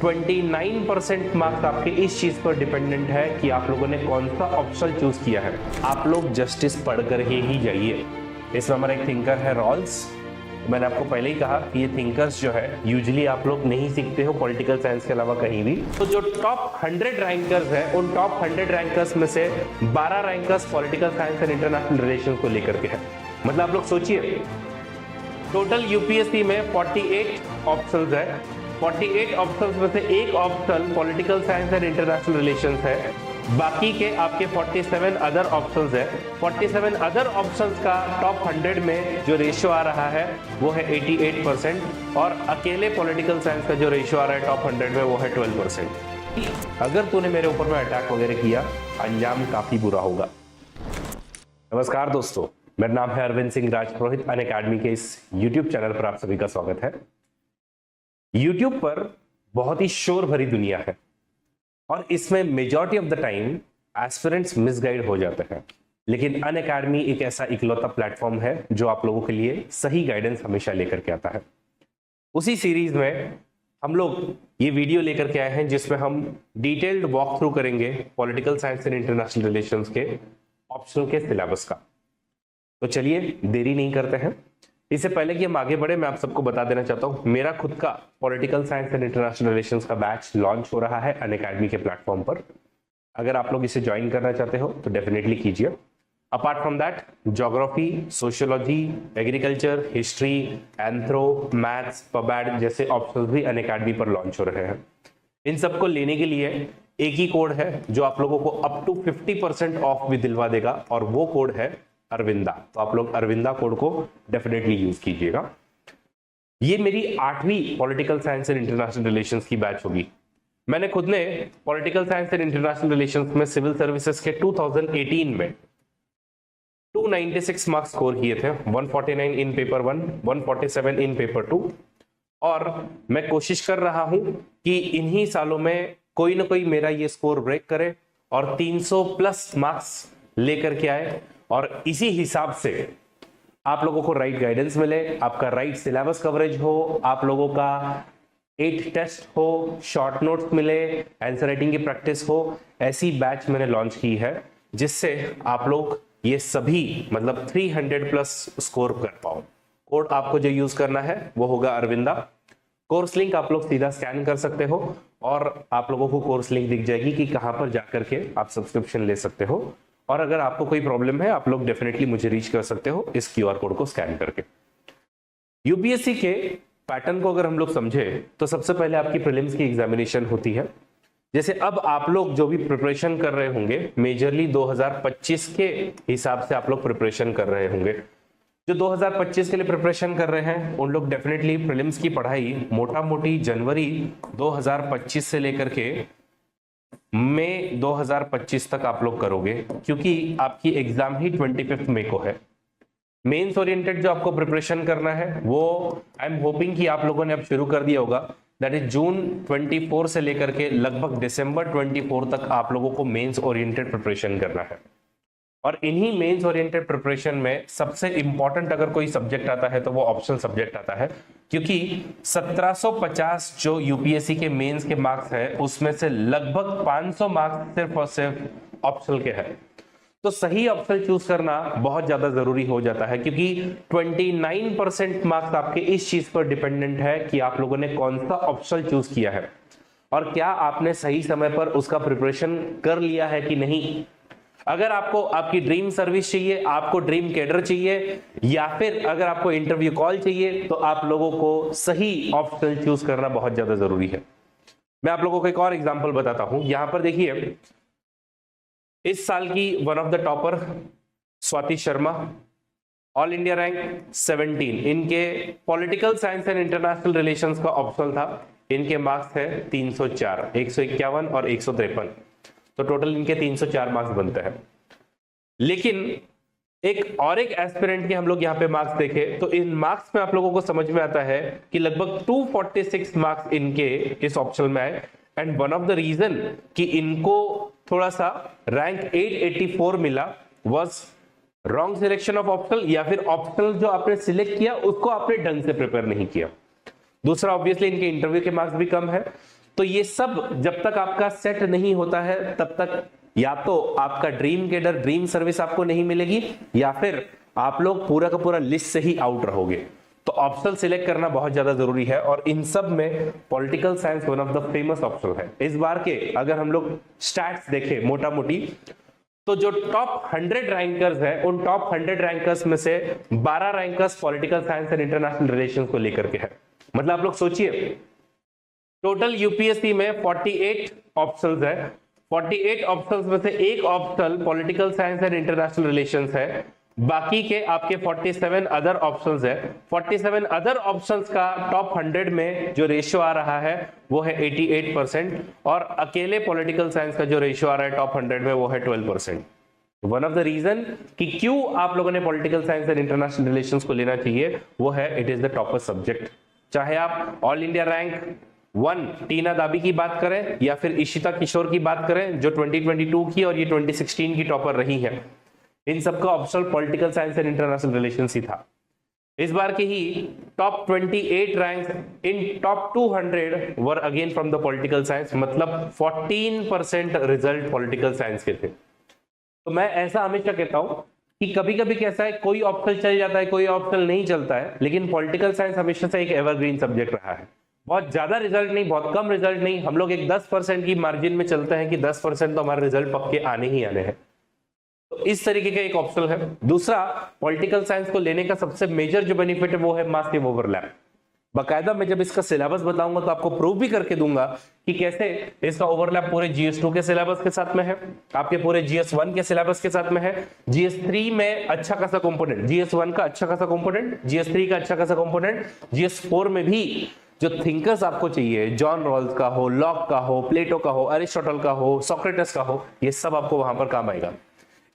29% marks आपके इस चीज पर डिपेंडेंट है कि आप लोगों ने कौन सा ऑप्शन चूज किया है। आप लोग जस्टिस पढ़कर ही जाइए। इसमें हमारा एक थिंकर है रॉल्स। मैंने आपको पहले ही कहा कि ये थिंकर्स जो है यूजुअली आप लोग नहीं सीखते हो पॉलिटिकल साइंस के अलावा कहीं भी। तो जो टॉप 100 रैंकर्स हैं, उन टॉप 100 रैंकर्स में से 12 rankers political science and international relations को लेकर के है। मतलब आप लोग सोचिए, टोटल यूपीएससी में 48 ऑप्शंस है। 48 ऑप्शंस में से एक option political science and international relations है, बाकी के आपके 47 अदर ऑप्शंस है। 47 अदर ऑप्शंस का टॉप 100 में जो रेशियो आ रहा है वो है 88% और अकेले पॉलिटिकल साइंस का जो रेशियो आ रहा है टॉप 100 में वो है 12%। अगर तूने मेरे ऊपर में अटैक वगैरह किया, अंजाम काफी बुरा होगा। नमस्कार दोस्तों, मेरा नाम है अरविंद सिंह राजपुरोहित। अनअकैडमी के इस YouTube चैनल पर आप सभी का स्वागत है। YouTube पर बहुत ही शोर भरी दुनिया है और इसमें majority of the time aspirants misguide हो जाते हैं, लेकिन अनअकैडमी एक ऐसा इकलौता प्लेटफॉर्म है जो आप लोगों के लिए सही गाइडेंस हमेशा लेकर के आता है। उसी सीरीज में हम लोग ये वीडियो लेकर के आए हैं जिसमें हम डिटेल्ड वॉक थ्रू करेंगे political science and international relations के ऑप्शनल के सिलेबस का। तो चलिए देरी नहीं करते हैं। इससे पहले कि हम आगे बढ़े, मैं आप सबको बता देना चाहता हूं, मेरा खुद का political science and international relations का बैच लॉन्च हो रहा है अनअकैडमी के प्लेटफॉर्म पर। अगर आप लोग इसे ज्वाइन करना चाहते हो तो डेफिनेटली कीजिए। Apart from that, geography, sociology, agriculture, history, anthro, maths, pub ad जैसे ऑप्शंस भी अनअकैडमी पर लॉन्च हो रहे हैं। इन सबको लेने के लिए एक ही कोड है जो आप लोगों को अप टू 50% ऑफ भी दिलवा देगा और वो कोड है अरविंदा। तो आप लोग अरविंदा कोड को डेफिनेटली यूज कीजिएगा। ये मेरी 8वीं political science and international relations की बैच होगी। मैंने खुद ने political science and international relations में सिविल सर्विसेज के 2018 में 296 मार्क्स स्कोर किए थे। 149 इन पेपर 1, 147 इन पेपर 2। और मैं कोशिश कर रहा हूं कि इन्हीं सालों में कोई ना कोई मेरा ये स्कोर ब्रेक करे और 300 प्लस मार्क्स लेकर के आए और इसी हिसाब से आप लोगों को राइट गाइडेंस मिले, आपका राइट सिलेबस कवरेज हो, आप लोगों का 8 टेस्ट हो, शॉर्ट नोट्स मिले, आंसर राइटिंग की प्रैक्टिस हो। ऐसी बैच मैंने लॉन्च की है जिससे आप लोग ये सभी मतलब 300 प्लस स्कोर कर पाओ। कोड आपको जो यूज करना है वो होगा अरविंदा। कोर्स लिंक आप लोग सीधा स्कैन कर सकते हो और आप लोगों को कोर्स लिंक दिख जाएगी कि कहां पर जाकर के आप सब्सक्रिप्शन ले सकते हो। और अगर आपको कोई प्रॉब्लम है आप लोग डेफिनेटली मुझे रीच कर सकते हो इस क्यूआर कोड को स्कैन करके। यूपीएससी के पैटर्न को अगर हम लोग समझे तो सबसे पहले आपकी प्रीलिम्स की एग्जामिनेशन होती है। जैसे अब आप लोग जो भी प्रिपरेशन कर रहे होंगे मेजरली 2025 के हिसाब से आप लोग प्रिपरेशन कर रहे होंगे। जो 2025 के लिए प्रिपरेशन कर रहे हैं उन लोग डेफिनेटली प्रीलिम्स की पढ़ाई मोटा मोटी जनवरी 2025 से लेकर के मई 2025 तक आप लोग करोगे, क्योंकि आपकी एग्जाम ही 25 मई को है। मेंस ओरिएंटेड जो आपको प्रिपरेशन करना है वो आई एम होपिंग कि आप लोगों ने अब शुरू कर दिया होगा। दैट इज जून 24 से लेकर के लगभग दिसंबर 24 तक आप लोगों को मेंस ओरिएंटेड प्रिपरेशन करना है। और इन्हीं मेंस ओरिएंटेड प्रिपरेशन में सबसे इंपॉर्टेंट अगर कोई सब्जेक्ट आता है तो वो ऑप्शनल सब्जेक्ट आता है, क्योंकि 1750 जो यूपीएससी के मेंस के मार्क्स है उसमें से लगभग 500 मार्क्स सिर्फ और सिर्फ ऑप्शनल के हैं। तो सही ऑप्शनल चूज करना बहुत ज्यादा जरूरी हो जाता है, क्योंकि 29% मार्क्स आपके इस चीज पर डिपेंडेंट है कि आप लोगों ने कौन सा ऑप्शनल चूज किया है और क्या आपने सही समय पर उसका प्रिपरेशन कर लिया है कि नहीं। अगर आपको आपकी ड्रीम सर्विस चाहिए, आपको ड्रीम कैडर चाहिए, या फिर अगर आपको इंटरव्यू कॉल चाहिए, तो आप लोगों को सही ऑप्शनल चूज करना बहुत ज्यादा जरूरी है। मैं आप लोगों को एक और एग्जांपल बताता हूं। यहां पर देखिए, इस साल की one of the topper Swati Sharma, all India rank 17, इनके political science and international relations का ऑप्शनल था। इनके मार्क्स है 304, 151 और 153, तो टोटल इनके 304 मार्क्स बनते हैं। लेकिन एक एस्पिरेंट के हम लोग यहाँ पे मार्क्स देखे तो इन मार्क्स में आप लोगों को समझ में आता है कि लगभग 246 मार्क्स इनके इस ऑप्शनल में आए। And one of the reason कि इनको थोड़ा सा रैंक 884 मिला was wrong selection of optional, या फिर ऑप्शनल जो आपने सिलेक्ट किया उसको आपने ढंग से प्रिपेयर नहीं किया। दूसरा, ऑब्वियसली इनके इंटरव्यू के मार्क्स भी कम है। तो ये सब जब तक आपका सेट नहीं होता है तब तक या तो आपका ड्रीम कैडर, ड्रीम सर्विस आपको नहीं मिलेगी, या फिर आप लोग पूरा का पूरा लिस्ट से ही आउट रहोगे। तो ऑप्शनल सिलेक्ट करना बहुत ज्यादा जरूरी है, और इन सब में political science one of the famous option है। इस बार के अगर हम लोग स्टैट्स देखें मोटा मोटी, तो जो टॉप 100 रैंकर्स है, उन टॉप 100 रैंकर्स में से 12 rankers political science and international relations को लेकर के है। मतलब आप लोग सोचिए, टोटल यूपीएससी में 48 ऑप्शंस है, 48 ऑप्शंस में से एक optional political science and international relations है, बाकी के आपके 47 अदर ऑप्शंस है। 47 अदर ऑप्शंस का टॉप 100 में जो रेशियो आ रहा है वो है 88%, और अकेले पॉलिटिकल साइंस का जो रेशियो आ रहा है टॉप 100 में वो है 12%। वन ऑफ द रीजन कि क्यों आप लोगों ने political science and international relations को लेना चाहिए वो है it is the topper subject. चाहे आप ऑल इंडिया रैंक 1 टीना दाबी की बात करें या फिर इशिता किशोर की बात करें जो 2022 की और ये 2016 की टॉपर रही है, इन सबका optional political science and international relations ही था। इस बार के ही top 28 ranks in top 200 were again from the political science, मतलब 14% रिजल्ट पॉलिटिकल साइंस के थे। तो मैं ऐसा हमेशा कहता हूं कि कभी कभी कैसा है, कोई ऑप्शनल चल जाता है, कोई ऑप्शनल नहीं चलता है, लेकिन पॉलिटिकल साइंस हमेशा से एक एवरग्रीन सब्जेक्ट रहा है। बहुत ज्यादा रिजल्ट नहीं, बहुत कम रिजल्ट नहीं, हम लोग एक 10% की मार्जिन में चलते हैं कि 10% तो हमारे रिजल्ट पक्के आने ही आने हैं। तो इस तरीके का एक ऑप्शनल है। दूसरा, पॉलिटिकल साइंस को लेने का सबसे मेजर जो बेनिफिट है वो है मासिव ओवरलैप। बाकायदा मैं जब इसका सिलेबस बताऊंगा तो आपको प्रूव भी करके दूंगा कि कैसे इसका ओवरलैप पूरे GS2 के सिलेबस के साथ में है, आपके पूरे GS1 के सिलेबस के साथ में है, GS3 में अच्छा खासा कंपोनेंट, GS1 का अच्छा खासा कंपोनेंट, GS3 का अच्छा खासा कंपोनेंट, GS4 में भी जो थिंकर्स आपको चाहिए, जॉन रॉल्स का हो, लॉक का हो, प्लेटो का हो, अरिस्टोटल का हो, सोक्रेटिस का हो, ये सब आपको वहां पर काम आएगा।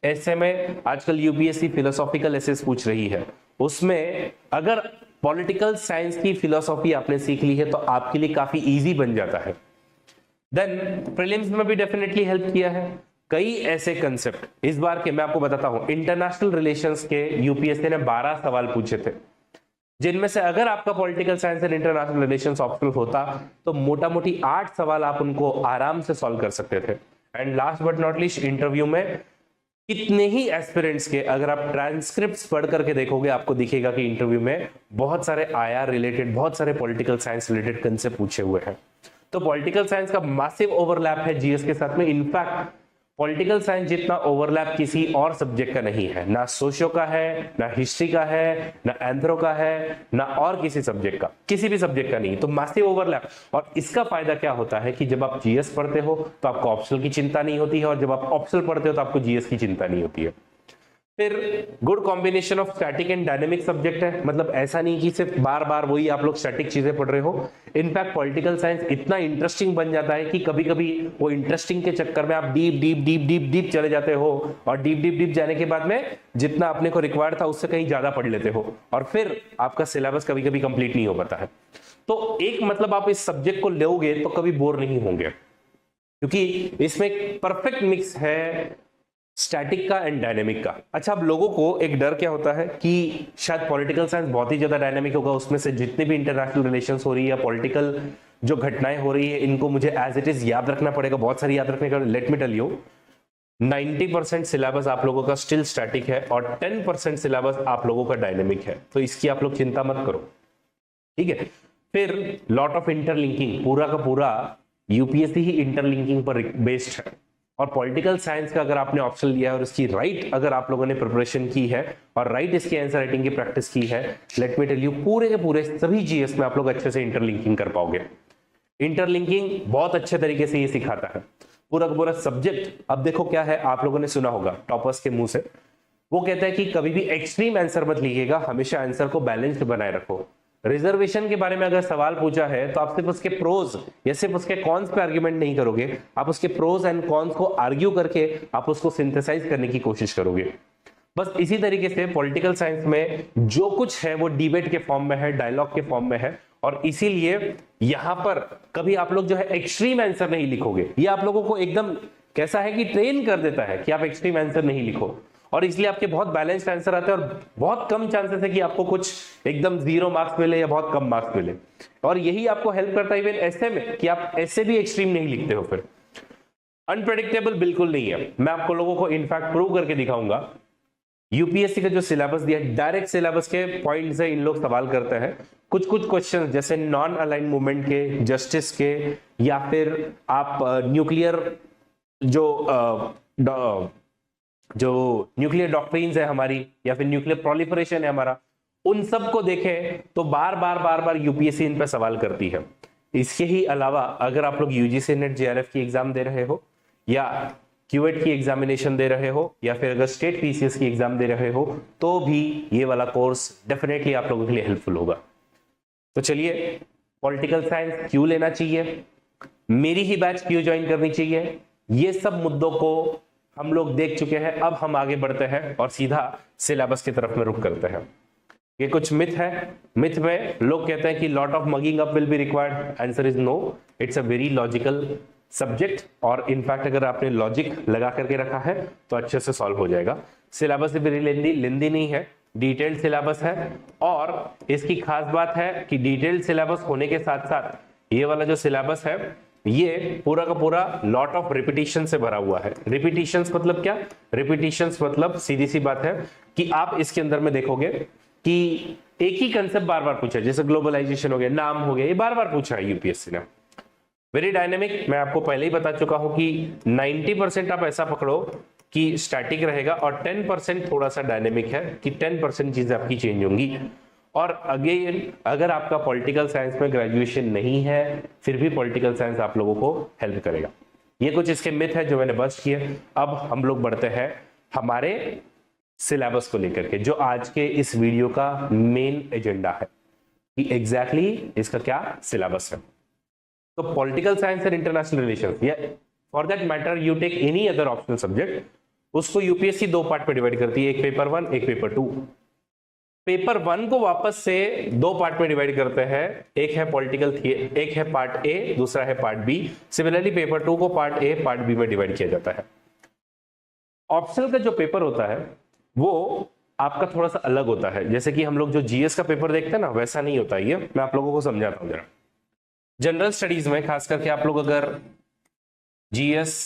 ऐसे में आजकल यूपीएससी फिलोसॉफिकल एसेस पूछ रही है, उसमें अगर पॉलिटिकल साइंस की फिलोसॉफी आपने सीख ली है तो आपके लिए काफी इजी बन जाता है। देन प्रीलिम्स में भी डेफिनेटली हेल्प किया है। कई ऐसे कंसेप्ट इस बार के मैं आपको बताता हूं, इंटरनेशनल रिलेशंस के यूपीएससी ने 12 सवाल पूछे थे, जिनमें से अगर आपका political science and international relations optional होता तो मोटा मोटी 8 सवाल आप उनको आराम से सॉल्व कर सकते थे। And last but not least, interview में कितने ही एस्पिरेंट्स के अगर आप ट्रांसक्रिप्ट्स पढ़ करके देखोगे आपको दिखेगा कि इंटरव्यू में बहुत सारे आईआर रिलेटेड, बहुत सारे पॉलिटिकल साइंस रिलेटेड कंसेप्ट पूछे हुए हैं। तो पॉलिटिकल साइंस का मैसिव ओवरलैप है जीएस के साथ में। इनफैक्ट पॉलिटिकल साइंस जितना ओवरलैप किसी और सब्जेक्ट का नहीं है, ना सोशियो का है, ना हिस्ट्री का है, ना एंथ्रो का है, ना और किसी सब्जेक्ट का, किसी भी सब्जेक्ट का नहीं। तो मैसिव ओवरलैप। और इसका फायदा क्या होता है कि जब आप जीएस पढ़ते हो तो आपको ऑप्शनल की चिंता नहीं होती है, और जब आप ऑप्शनल पढ़ते हो तो आपको जीएस की चिंता नहीं होती है। फिर good combination of static and dynamic subject है, मतलब ऐसा नहीं कि सिर्फ बार बार वही आप लोग स्टैटिक चीजें पढ़ रहे हो। इनफैक्ट पॉलिटिकल साइंस इतना इंटरेस्टिंग बन जाता है कि कभी कभी वो इंटरेस्टिंग के चक्कर में आप deep deep deep deep deep चले जाते हो, और डीप डीप डीप जाने के बाद में जितना अपने को रिक्वायर्ड था उससे कहीं ज्यादा पढ़ लेते हो, और फिर आपका सिलेबस कभी कभी कंप्लीट नहीं हो पाता है। तो एक मतलब आप इस सब्जेक्ट को लोगे तो कभी बोर नहीं होंगे, क्योंकि इसमें एक परफेक्ट मिक्स है स्टैटिक का एंड डायनेमिक का। अच्छा, अब लोगों को एक डर क्या होता है कि शायद पॉलिटिकल साइंस बहुत ही ज्यादा डायनेमिक होगा, उसमें से जितने भी इंटरनेशनल रिलेशंस हो रही है, पॉलिटिकल जो घटनाएं हो रही है, इनको मुझे एज इट इज याद रखना पड़ेगा, बहुत सारी याद रखने का। Let me tell you, 90% syllabus आप लोगों का स्टिल स्टैटिक है और 10% सिलेबस आप लोगों का डायनेमिक है, तो इसकी आप लोग चिंता मत करो, ठीक है। फिर लॉट ऑफ इंटरलिंकिंग, पूरा का पूरा यूपीएससी ही इंटरलिंकिंग पर बेस्ड है। और पॉलिटिकल साइंस का अगर आपने ऑप्शन लिया है और इसकी राइट अगर आप लोगों ने प्रिपरेशन की है और राइट इसकी आंसर राइटिंग की प्रैक्टिस की है, लेट मी टेल यू, पूरे के पूरे सभी जीएस में आप लोग अच्छे से इंटरलिंकिंग कर पाओगे। इंटरलिंकिंग बहुत अच्छे तरीके से ये सिखाता है पूरा का पूरा सब्जेक्ट। अब देखो क्या है, आप लोगों ने सुना होगा टॉपर्स के मुंह से, वो कहता है कि कभी भी एक्सट्रीम आंसर मत लिखिएगा, हमेशा आंसर को बैलेंस्ड बनाए रखो। रिजर्वेशन के बारे में अगर सवाल पूछा है तो आप सिर्फ उसके प्रोज या सिर्फ उसके कॉन्स पे आर्ग्यूमेंट नहीं करोगे, आप उसके प्रोज एंड कॉन्स को आर्ग्यू करके आप उसको सिंथेसाइज करने की कोशिश करोगे। बस इसी तरीके से पॉलिटिकल साइंस में जो कुछ है वो डिबेट के फॉर्म में है, डायलॉग के फॉर्म में है, और इसीलिए यहां पर कभी आप लोग जो है एक्सट्रीम आंसर नहीं लिखोगे। ये आप लोगों को एकदम कैसा है कि ट्रेन कर देता है कि आप एक्सट्रीम आंसर नहीं लिखो। और इसलिए आपके बहुत बैलेंस्ड आंसर आते हैं और बहुत कम चांसेस है कि आपको कुछ एकदम 0 मार्क्स मिले या बहुत कम मार्क्स मिले। और यही आपको हेल्प करता है इवन ऐसे में कि आप ऐसे भी एक्सट्रीम नहीं लिखते हो। फिर अनप्रेडिक्टेबल बिल्कुल नहीं है। मैं आपको लोगों को इनफैक्ट प्रूव करके दिखाऊंगा। यूपीएससी का जो सिलेबस दिया है, डायरेक्ट सिलेबस के पॉइंट से इन लोग सवाल करते हैं। कुछ कुछ क्वेश्चन जैसे नॉन अलाइन मूवमेंट के, जस्टिस के, या फिर आप न्यूक्लियर जो न्यूक्लियर डॉक्ट्रिन्स है हमारी, या फिर न्यूक्लियर प्रोलिफरेशन है हमारा, उन सब को देखें तो बार बार यूपीएससी इन पर सवाल करती है। इसके ही अलावा अगर आप लोग यूजीसी नेट जेआरएफ की एग्जाम दे रहे हो, या क्यूएट की एग्जामिनेशन दे रहे हो, या फिर अगर स्टेट पीसीएस की एग्जाम दे रहे हो, तो भी ये वाला कोर्स डेफिनेटली आप लोगों के लिए हेल्पफुल होगा। तो चलिए, पॉलिटिकल साइंस क्यों लेना चाहिए, मेरी ही बैच क्यों ज्वाइन करनी चाहिए, ये सब मुद्दों को हम लोग देख चुके हैं। अब हम आगे बढ़ते हैं और सीधा सिलेबस की तरफ में रुख करते हैं। ये कुछ मिथ है। मिथ में लोग कहते हैं कि lot of mugging up will be required. Answer is no, it's a very logical subject, और इनफैक्ट अगर आपने लॉजिक लगा करके रखा है तो अच्छे से सॉल्व हो जाएगा। सिलेबस वेरी लेंदी नहीं है, डिटेल्ड सिलेबस है। और इसकी खास बात है कि डिटेल्ड सिलेबस होने के साथ साथ ये वाला जो सिलेबस है, ये पूरा का पूरा लॉट ऑफ रिपीटिशन से भरा हुआ है। रिपीटिशंस मतलब क्या? रिपीटिशंस मतलब सीधी सी बात है कि आप इसके अंदर में देखोगे कि एक ही कंसेप्ट बार बार पूछा है। जैसे ग्लोबलाइजेशन हो गया, नाम हो गया, ये बार बार पूछा है यूपीएससी ने। Very dynamic. मैं आपको पहले ही बता चुका हूं कि 90% आप ऐसा पकड़ो कि स्टैटिक रहेगा और 10% थोड़ा सा डायनेमिक है, कि 10% चीजें आपकी चेंज होंगी। और अगेन, अगर आपका पॉलिटिकल साइंस में ग्रेजुएशन नहीं है, फिर भी पॉलिटिकल साइंस आप लोगों को हेल्प करेगा। ये कुछ इसके मिथ है जो मैंने बस्ट किए। अब हम लोग बढ़ते हैं हमारे सिलेबस को लेकर के, जो आज के इस वीडियो का मेन एजेंडा है कि एग्जैक्टली इसका क्या सिलेबस है। तो political science and international relations, या for that matter you take any other optional subject, उसको यूपीएससी 2 पार्ट में डिवाइड करती है, एक पेपर 1, एक पेपर 2। पेपर 1 को वापस से 2 पार्ट में डिवाइड करते हैं, एक है पॉलिटिकल थियरी, एक है पार्ट ए, दूसरा है पार्ट बी। सिमिलरली पेपर 2 को पार्ट ए, पार्ट बी में डिवाइड किया जाता है। ऑप्शनल का जो पेपर होता है वो आपका थोड़ा सा अलग होता है। जैसे कि हम लोग जो जीएस का पेपर देखते हैं ना, वैसा नहीं होता ये। मैं आप लोगों को समझाता हूं जरा। जनरल स्टडीज में खास करके आप लोग अगर जीएस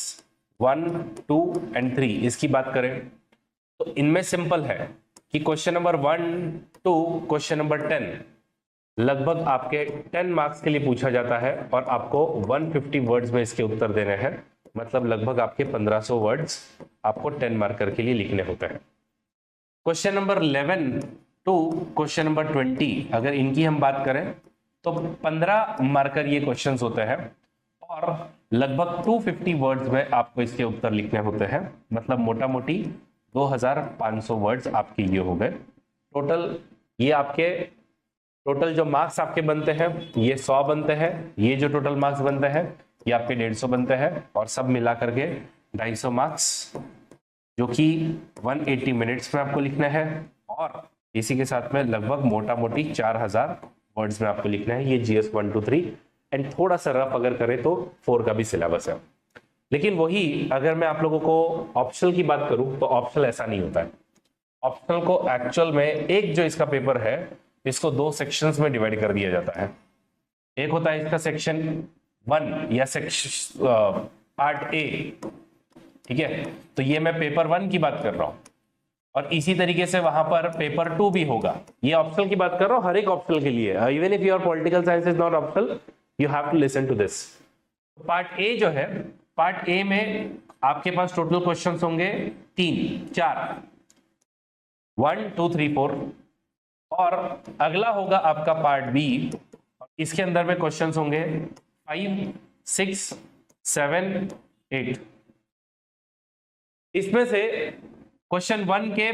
1, 2 एंड 3 इसकी बात करें तो इनमें सिंपल है कि question number 1 to question number 10 लगभग आपके 10 मार्क्स के लिए पूछा जाता है, और आपको 150 वर्ड्स में इसके उत्तर देने हैं। मतलब लगभग आपके 1500 वर्ड्स आपको 10 मार्कर के लिए लिखने होते हैं। Question number 11 to question number 20 अगर इनकी हम बात करें तो 15 मार्कर ये क्वेश्चंस होते हैं, और लगभग 250 वर्ड्स में आपको इसके उत्तर लिखने होते हैं। मतलब मोटा मोटी 2500 वर्ड्स आपके ये हो गए टोटल। ये आपके टोटल जो मार्क्स आपके बनते हैं ये 100 बनते हैं। ये जो टोटल मार्क्स बनते हैं ये आपके 150 बनते हैं, और सब मिला करके 250 मार्क्स, जो कि 180 मिनट्स में आपको लिखना है। और इसी के साथ में लगभग मोटा मोटी 4000 वर्ड्स में आपको लिखना है। ये जीएस 1 to 3 एंड थोड़ा सा रफ अगर करें तो 4 का भी सिलेबस है। लेकिन वही अगर मैं आप लोगों को ऑप्शनल की बात करूं तो ऑप्शनल ऐसा नहीं होता है। ऑप्शनल को एक्चुअल में एक जो इसका पेपर है इसको 2 सेक्शंस में डिवाइड कर दिया जाता है। एक होता है इसका सेक्शन 1 या सेक्शन पार्ट ए, ठीक है। तो ये मैं पेपर 1 की बात कर रहा हूं, और इसी तरीके से वहां पर पेपर 2 भी होगा। ये ऑप्शनल की बात कर रहा हूं, हर एक ऑप्शनल के लिए। Even if your political science is not optional, you have to listen to this. Part a जो है, पार्ट ए में आपके पास टोटल क्वेश्चंस होंगे 4 1 2 3 4, और अगला होगा आपका पार्ट बी। इसके अंदर में क्वेश्चंस होंगे 5 6 7 8। इसमें से क्वेश्चन 1 के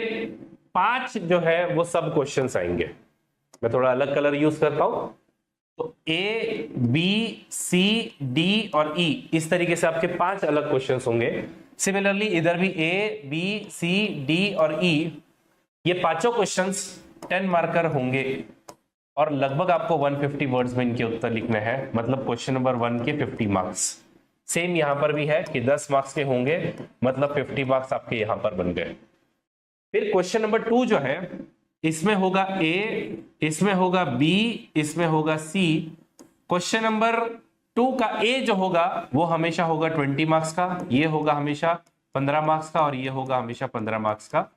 5 जो है वो सब क्वेश्चंस आएंगे। मैं थोड़ा अलग कलर यूज करता हूं, तो ए बी सी डी और ई, इस तरीके से आपके 5 अलग क्वेश्चंस होंगे। सिमिलरली इधर भी ए बी सी डी और ई, ये पांचों क्वेश्चंस 10 मार्कर होंगे, और लगभग आपको 150 वर्ड्स में इनके उत्तर लिखने हैं। मतलब क्वेश्चन नंबर 1 के 50 मार्क्स। सेम यहां पर भी है कि 10 मार्क्स के होंगे, मतलब 50 मार्क्स आपके यहां पर बन गए। फिर क्वेश्चन नंबर 2 जो है, इसमें होगा ए, इसमें होगा बी, इसमें होगा सी। क्वेश्चन नंबर 2 का ए जो होगा वो हमेशा होगा 20 मार्क्स का, ये होगा हमेशा 15 मार्क्स का, और ये होगा हमेशा 15 मार्क्स का।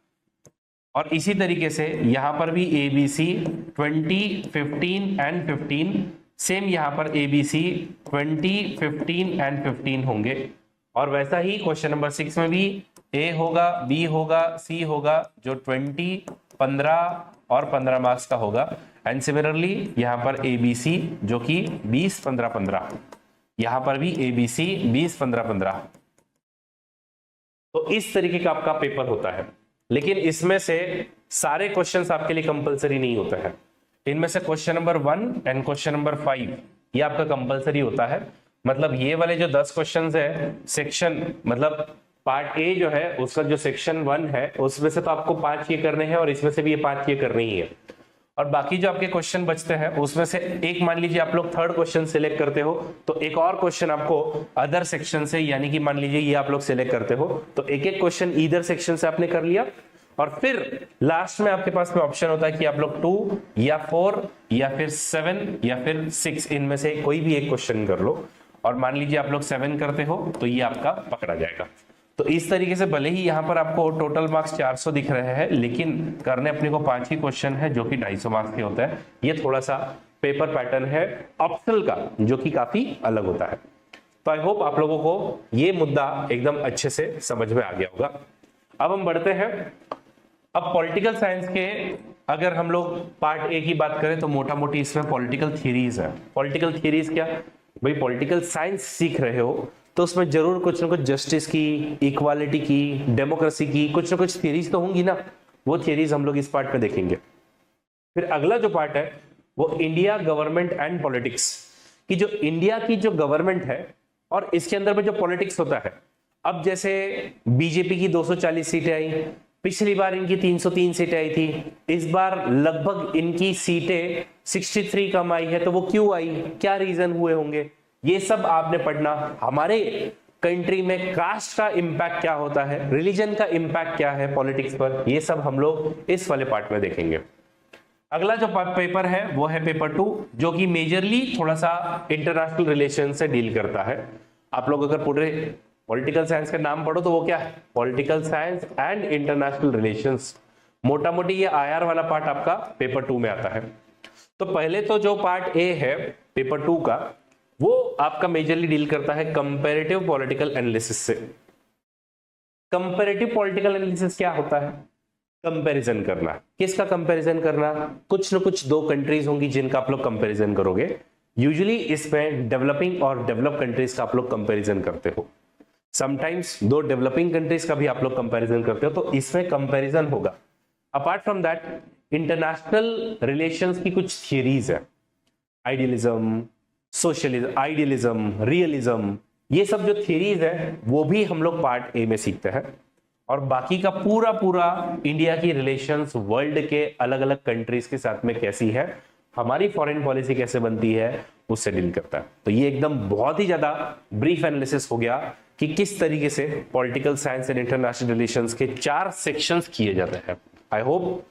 और इसी तरीके से यहां पर भी a b c 20, 15 and 15, same यहां पर ए बी सी 20, 15 एंड 15 होंगे। और वैसा ही क्वेश्चन नंबर 6 में भी ए होगा, बी होगा, सी होगा, जो 20, 15 और 15 मार्क्स का होगा। एंड सिमिलरली यहां पर ए बी सी जो कि 20, 15, 15, यहां पर भी ए बी सी 20, 15, 15। तो इस तरीके का आपका पेपर होता है। लेकिन इसमें से सारे क्वेश्चंस आपके लिए कंपलसरी नहीं होता है। इनमें से question number 1 and question number 5 ये आपका कंपलसरी होता है। मतलब ये वाले जो 10 क्वेश्चंस है सेक्शन, मतलब पार्ट ए जो है उसका जो सेक्शन 1 है उसमें से तो आपको 5 ये करने हैं, और इसमें से भी ये 5 ये करने ही है। और बाकी जो आपके क्वेश्चन बचते हैं उसमें से एक, मान लीजिए आप लोग थर्ड क्वेश्चन सिलेक्ट करते हो तो एक और क्वेश्चन आपको अदर सेक्शन से, यानी कि मान लीजिए ये आप लोग सिलेक्ट करते हो तो एक एक क्वेश्चन ईदर सेक्शन से आपने कर लिया। और फिर लास्ट में आपके पास में ऑप्शन होता है कि आप लोग 2 या 4 या फिर 7 या फिर 6 इनमें से कोई भी एक क्वेश्चन कर लो। और मान लीजिए आप लोग 7 करते हो तो ये आपका पकड़ा जाएगा। तो इस तरीके से भले ही यहाँ पर आपको टोटल मार्क्स 400 दिख रहे हैं, लेकिन करने अपने को 5 ही क्वेश्चन है जो कि 250 मार्क्स के होता है। ये थोड़ा सा पेपर पैटर्न है ऑप्शनल का जो कि काफी अलग होता है। तो आई होप आप लोगों को ये मुद्दा एकदम अच्छे से समझ में आ गया होगा। अब हम बढ़ते हैं। अब पॉलिटिकल साइंस के अगर हम लोग पार्ट ए की बात करें तो मोटा मोटी इसमें पॉलिटिकल थ्योरीज है। पॉलिटिकल थ्योरीज क्या भाई, पॉलिटिकल साइंस सीख रहे हो तो उसमें जरूर कुछ ना कुछ जस्टिस की, इक्वालिटी की, डेमोक्रेसी की कुछ ना कुछ थ्योरीज तो होंगी ना। वो थ्योरीज हम लोग इस पार्ट में देखेंगे। फिर अगला जो पार्ट है वो इंडिया गवर्नमेंट एंड पॉलिटिक्स की, जो इंडिया की जो गवर्नमेंट है और इसके अंदर में जो पॉलिटिक्स होता है। अब जैसे बीजेपी की 240 सीटें आई, पिछली बार इनकी 303 सीटें आई थी, इस बार लगभग इनकी सीटें 63 कम आई है। तो वो क्यों आई, क्या रीजन हुए होंगे, ये सब आपने पढ़ना। हमारे कंट्री में कास्ट का इंपैक्ट क्या होता है, रिलीजन का इंपैक्ट क्या है पॉलिटिक्स पर, ये सब हम लोग इस वाले पार्ट में देखेंगे। अगला जो पेपर है वो है पेपर 2 जो कि मेजरली थोड़ा सा इंटरनेशनल रिलेशन से डील करता है। आप लोग अगर पूरे पॉलिटिकल साइंस का नाम पढ़ो तो वो क्या है, political science and international relations. मोटा मोटी ये आईआर वाला पार्ट आपका पेपर 2 में आता है। तो पहले तो जो पार्ट ए है पेपर 2 का वो आपका मेजरली डील करता है कंपैरेटिव पॉलिटिकल एनालिसिस से। कंपैरेटिव पॉलिटिकल एनालिसिस क्या होता है, कंपैरिजन करना। किसका कंपैरिजन करना, कुछ न कुछ 2 कंट्रीज होंगी जिनका आप लोग कंपैरिजन करोगे। यूजुअली इसमें डेवलपिंग और डेवलप कंट्रीज का आप लोग कंपैरिजन करते हो। समटाइम्स 2 डेवलपिंग कंट्रीज का भी आप लोग कंपैरिजन करते हो, तो इसमें कंपैरिजन होगा। Apart from that international relations की कुछ थियरीज है, आइडियलिज्म, सोशलिज्म, आइडियलिज्म, रियलिज्म, ये सब जो थियरीज है वो भी हम लोग पार्ट ए में सीखते हैं। और बाकी का पूरा पूरा इंडिया की रिलेशंस वर्ल्ड के अलग अलग कंट्रीज के साथ में कैसी है, हमारी फॉरेन पॉलिसी कैसे बनती है, उससे डील करता है। तो ये एकदम बहुत ही ज्यादा ब्रीफ एनालिसिस हो गया कि किस तरीके से political science and international relations के 4 सेक्शंस किए जाते हैं। आई होप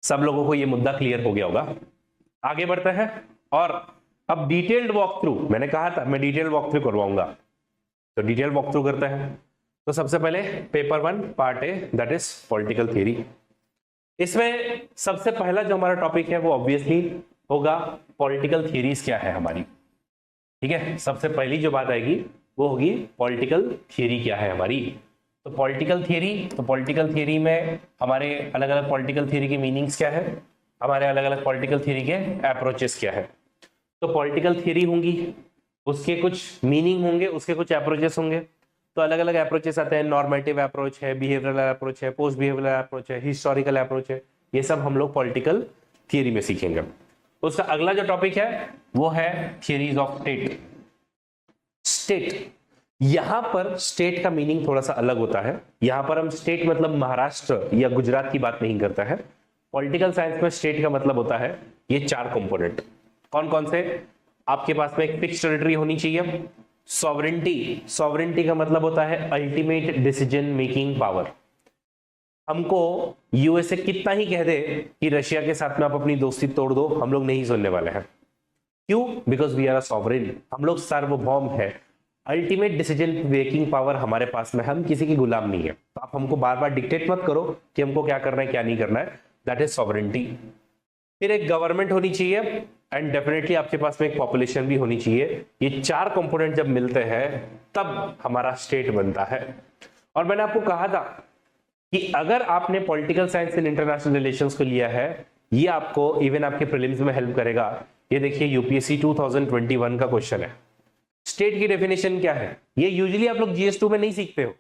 सब लोगों को ये मुद्दा क्लियर हो गया होगा। आगे बढ़ते हैं और अब डिटेल्ड वॉक थ्रू, मैंने कहा था मैं डिटेल वॉक थ्रू करवाऊंगा, तो डिटेल वॉक थ्रू करते हैं। तो सबसे पहले paper 1 part A that is political theory. इसमें सबसे पहला जो हमारा टॉपिक है वो ऑब्वियसली होगा पॉलिटिकल थ्योरीज क्या है हमारी। ठीक है, सबसे पहली जो बात आएगी वो होगी पॉलिटिकल थ्योरी क्या है हमारी। तो पॉलिटिकल थ्योरी में हमारे अलग अलग पॉलिटिकल थ्योरी की मीनिंग्स क्या है, हमारे अलग अलग पॉलिटिकल थ्योरी के अप्रोचेस क्या है। तो पॉलिटिकल थ्योरी होंगी, उसके कुछ मीनिंग होंगे, उसके कुछ अप्रोचेस होंगे। तो अलग अलग अप्रोचेस आते हैं, नॉर्मेटिव अप्रोच है, बिहेवियरल अप्रोच है, पोस्ट बिहेवियरल अप्रोच है, हिस्टोरिकल अप्रोच है, ये सब हम लोग पॉलिटिकल थ्योरी में सीखेंगे। उसका अगला जो टॉपिक है वो है थियरीज ऑफ स्टेट। स्टेट, यहां पर स्टेट का मीनिंग थोड़ा सा अलग होता है। यहां पर हम स्टेट मतलब महाराष्ट्र या गुजरात की बात नहीं करता है। पॉलिटिकल साइंस में स्टेट का मतलब होता है ये 4 कंपोनेंट। कौन कौन से, आपके पास में एक फिक्स टेरिटरी होनी चाहिए, सॉवरेंटी का मतलब होता है अल्टीमेट डिसीजन मेकिंग पावर। हमको यूएसए कितना ही कह दे कि रशिया के साथ में आप अपनी दोस्ती तोड़ दो, हम लोग नहीं सुनने वाले हैं। क्यों? Because we are a sovereign, हम लोग सार्वभौम है। अल्टीमेट डिसीजन मेकिंग पावर हमारे पास में, हम किसी की गुलाम नहीं है। तो आप हमको बार बार डिक्टेट मत करो कि हमको क्या करना है क्या नहीं करना है, दैट इज सॉवरेंटी। फिर एक गवर्नमेंट होनी चाहिए एंड डेफिनेटली आपके पास में एक पॉपुलेशन भी होनी चाहिए। ये चार कंपोनेंट जब मिलते हैं तब हमारा स्टेट बनता है। और मैंने आपको कहा था कि अगर आपने political science and international relations को लिया है, ये आपको इवन आपके प्रीलिम्स में हेल्प करेगा। ये देखिए यूपीएससी 2021 का क्वेश्चन है। स्टेट की डेफिनेशन क्या है? ये यूजुअली आप लोग जीएस2 में नहीं सीखते हो।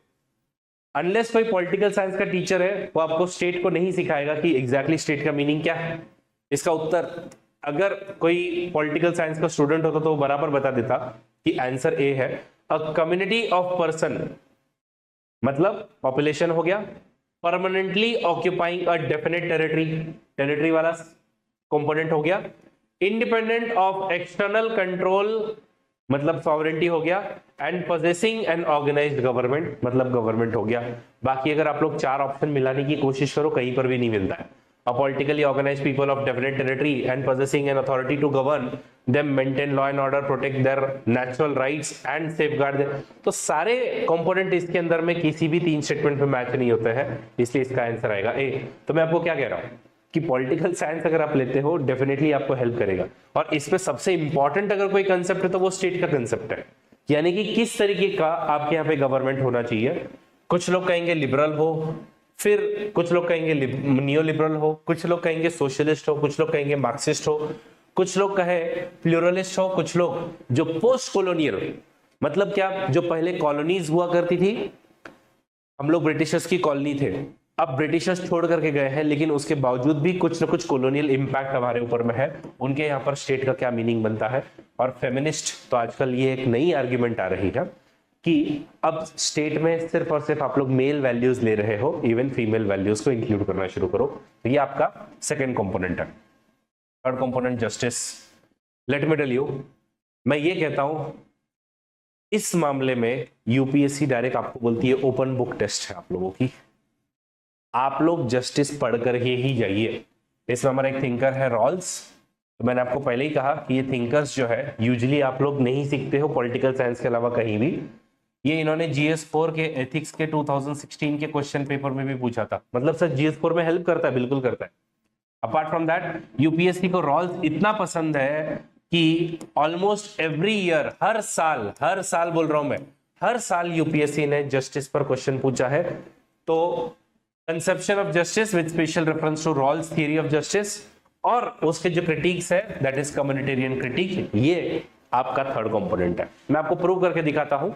अनलेस कोई पॉलिटिकल साइंस का टीचर है वो आपको स्टेट को नहीं सिखाएगा कि एग्जैक्टली स्टेट का मीनिंग क्या है। इसका उत्तर अगर कोई पॉलिटिकल साइंस का स्टूडेंट होता तो वो बराबर बता देता कि आंसर ए है। अ कम्युनिटी ऑफ पर्सन मतलब पॉपुलेशन हो गया, permanently occupying a definite territory वाला कंपोनेंट हो गया, इंडिपेंडेंट ऑफ एक्सटर्नल कंट्रोल मतलब सॉवरेंटी हो गया, and possessing an organised government मतलब गवर्नमेंट हो गया। बाकी अगर आप लोग चार ऑप्शन मिलाने की कोशिश करो कहीं पर भी नहीं मिलता है। A politically organized people of definite territory and possessing an authority to govern them, maintain law and order, protect their natural rights and safeguard them। तो सारे कंपोनेंट इसके अंदर में किसी भी तीन स्टेटमेंट में मैच नहीं होते हैं, इसलिए इसका आंसर आएगा ए। तो मैं आपको क्या कह रहा हूं कि पॉलिटिकल साइंस अगर आप लेते हो डेफिनेटली आपको हेल्प करेगा। और इसमें सबसे इंपॉर्टेंट अगर कोई कंसेप्ट है तो वो स्टेट का कंसेप्ट है, यानी कि किस तरीके का आपके यहाँ पे गवर्नमेंट होना चाहिए। कुछ लोग कहेंगे लिबरल हो, फिर कुछ लोग कहेंगे नियो लिबरल हो, कुछ लोग कहेंगे सोशलिस्ट हो, कुछ लोग कहेंगे मार्क्सिस्ट हो, कुछ लोग कहे प्लूरलिस्ट हो, कुछ लोग जो पोस्ट कॉलोनियल मतलब क्या, जो पहले कॉलोनीज हुआ करती थी, हम लोग ब्रिटिशर्स की कॉलोनी थे, अब ब्रिटिशर्स छोड़ करके गए हैं, लेकिन उसके बावजूद भी कुछ ना कुछ कॉलोनियल इंपैक्ट हमारे ऊपर में है। उनके यहाँ पर स्टेट का क्या मीनिंग बनता है। और फेमिनिस्ट तो आजकल ये एक नई आर्ग्यूमेंट आ रही है कि अब स्टेट में सिर्फ और सिर्फ आप लोग मेल वैल्यूज ले रहे हो, इवन फीमेल वैल्यूज को इंक्लूड करना शुरू करो। तो ये आपका सेकंड कंपोनेंट है। Third component justice. Let me tell you, मैं ये कहता हूं इस मामले में यूपीएससी डायरेक्ट आपको बोलती है ओपन बुक टेस्ट है आप लोगों की, आप लोग जस्टिस पढ़ कर ही जाइए। इसमें हमारा एक थिंकर है रॉल्स। तो मैंने आपको पहले ही कहा कि ये थिंकर्स जो है यूजुअली आप लोग नहीं सीखते हो पॉलिटिकल साइंस के अलावा कहीं भी। ये इन्होंने जीएस4 के एथिक्स के 2016 के क्वेश्चन पेपर में भी पूछा था। मतलब सर जीएस4 में हेल्प करता है, बिल्कुल करता है। अपार्ट फ्रॉम दैट यूपीएससी को रॉल्स इतना पसंद है कि ऑलमोस्ट एवरी ईयर, हर साल बोल रहा हूं मैं, हर साल यूपीएससी ने जस्टिस पर क्वेश्चन पूछा है। तो conception of justice with special reference to Rawls theory of justice और उसके जो क्रिटिक्स है दैट इज कम्युनिटेरियन क्रिटिक, ये आपका थर्ड कंपोनेंट है। मैं आपको प्रूव करके दिखाता हूं।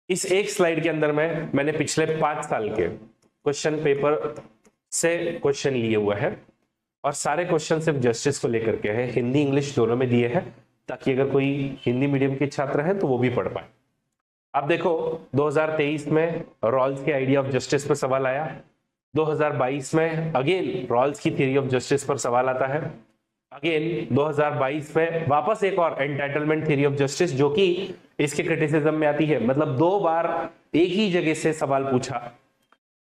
इस एक स्लाइड के अंदर में मैंने पिछले 5 साल के क्वेश्चन पेपर से क्वेश्चन लिए हुए हैं और सारे क्वेश्चन सिर्फ जस्टिस को लेकर के हैं, हिंदी इंग्लिश दोनों में दिए हैं, ताकि अगर कोई हिंदी मीडियम के छात्र हैं तो वो भी पढ़ पाए। आप देखो 2023 में रॉल्स के आइडिया ऑफ जस्टिस पर सवाल आया, 2022 में अगेन रॉल्स की थ्योरी ऑफ जस्टिस पर सवाल आता है, अगेन 2022 में वापस एक और एंटाइटलमेंट थ्योरी ऑफ जस्टिस जो कि इसके क्रिटिसिज्म में आती है। मतलब 2 बार एक ही जगह से सवाल पूछा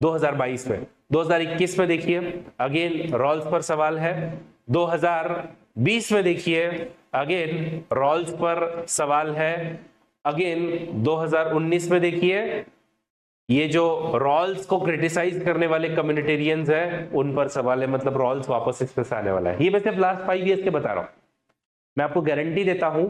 2022 में। 2021 में देखिए अगेन रॉल्स पर सवाल है, 2020 में देखिए अगेन रॉल्स पर सवाल है, अगेन 2019 में देखिए ये जो रॉल्स को क्रिटिसाइज करने वाले कम्युनिटेरियंस हैं उन पर सवाल है। मतलब रॉल्स वापस इस पर आने वाला है। ये मैं सिर्फ लास्ट 5 ईयर्स के बता रहा हूं। मैं आपको गारंटी देता हूं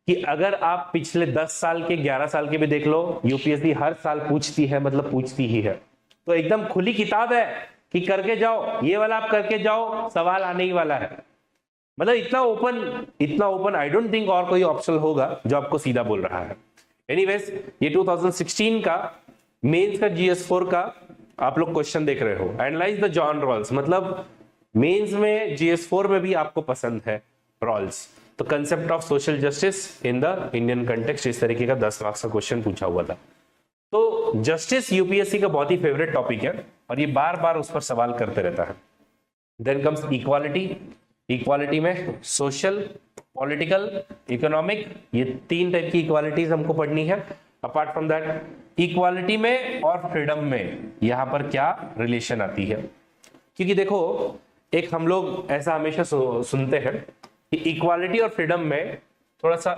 कि अगर आप पिछले 10 साल के 11 साल के भी देख लो, यूपीएससी हर साल पूछती है, मतलब पूछती ही है। तो एकदम खुली किताब है कि करके जाओ, ये वाला आप करके जाओ, सवाल आने ही वाला है। मतलब इतना ओपन आई डोंट थिंक और कोई ऑप्शन होगा जो आपको सीधा बोल रहा है। एनीवेज ये 2016 का मेंस का जीएस4 का आप लोग क्वेश्चन देख रहे हो। एनालाइज द जॉन रॉल्स, मतलब मेंस में जीएस4 में भी आपको पसंद है रॉल्स। तो concept of social justice in the Indian context, इस तरीके का 10 मार्क्स का क्वेश्चन पूछा हुआ था। तो जस्टिस यूपीएससी का बहुत ही फेवरेट टॉपिक है और ये बार बार उस पर सवाल करते रहता है। Then comes equality. इक्वालिटी में सोशल, पॉलिटिकल, इकोनॉमिक, ये 3 टाइप की इक्वालिटीज हमको पढ़नी है। अपार्ट फ्रॉम दैट इक्वालिटी में और फ्रीडम में यहां पर क्या रिलेशन आती है, क्योंकि देखो एक हम लोग ऐसा हमेशा सुनते हैं कि इक्वालिटी और फ्रीडम में थोड़ा सा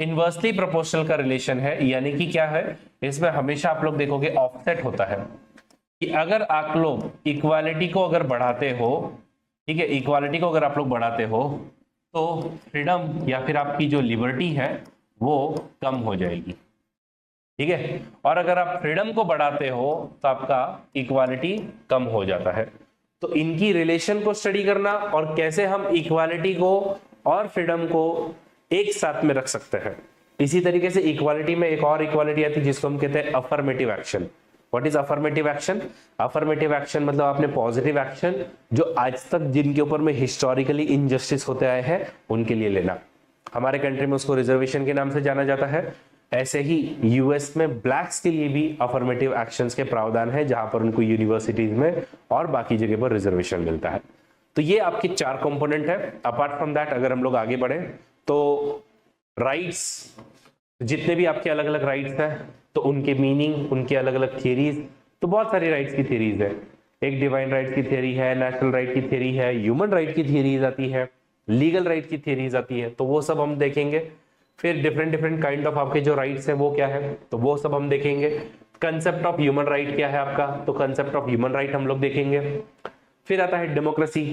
इनवर्सली प्रोपोर्शनल का रिलेशन है, यानी कि क्या है इसमें हमेशा आप लोग देखोगे ऑफसेट होता है कि अगर आप लोग इक्वालिटी को अगर बढ़ाते हो, ठीक है, इक्वालिटी को अगर आप लोग बढ़ाते हो तो फ्रीडम या फिर आपकी जो लिबर्टी है वो कम हो जाएगी, ठीक है, और अगर आप फ्रीडम को बढ़ाते हो तो आपका इक्वालिटी कम हो जाता है। तो इनकी रिलेशन को स्टडी करना और कैसे हम इक्वालिटी को और फ्रीडम को एक साथ में रख सकते हैं। इसी तरीके से इक्वालिटी में एक और इक्वालिटी आती है जिसको हम कहते हैं affirmative action. What is affirmative action? Affirmative action मतलब आपने पॉजिटिव एक्शन जो आज तक जिनके ऊपर में हिस्टोरिकली इनजस्टिस होते आए हैं उनके लिए लेना। हमारे कंट्री में उसको रिजर्वेशन के नाम से जाना जाता है, ऐसे ही यूएस में ब्लैक्स के लिए भी अफर्मेटिव एक्शंस के प्रावधान है जहां पर उनको यूनिवर्सिटीज में और बाकी जगह पर रिजर्वेशन मिलता है। तो ये आपके 4 कंपोनेंट है। अपार्ट फ्रॉम दैट अगर हम लोग आगे बढ़े तो राइट्स, जितने भी आपके अलग अलग राइट्स हैं तो उनके मीनिंग, उनके अलग अलग थियरीज, तो बहुत सारी राइट्स की थियरीज है। एक डिवाइन राइट्स की थियरी है, नेशनल राइट की थियरी है, ह्यूमन राइट की थियरीज आती है, लीगल राइट की थियरीज आती है, तो वो सब हम देखेंगे। फिर डिफरेंट काइंड ऑफ आपके जो राइट्स हैं वो क्या है तो वो सब हम देखेंगे। कंसेप्ट ऑफ ह्यूमन राइट क्या है आपका, तो कंसेप्ट ऑफ ह्यूमन राइट हम लोग देखेंगे। फिर आता है डेमोक्रेसी।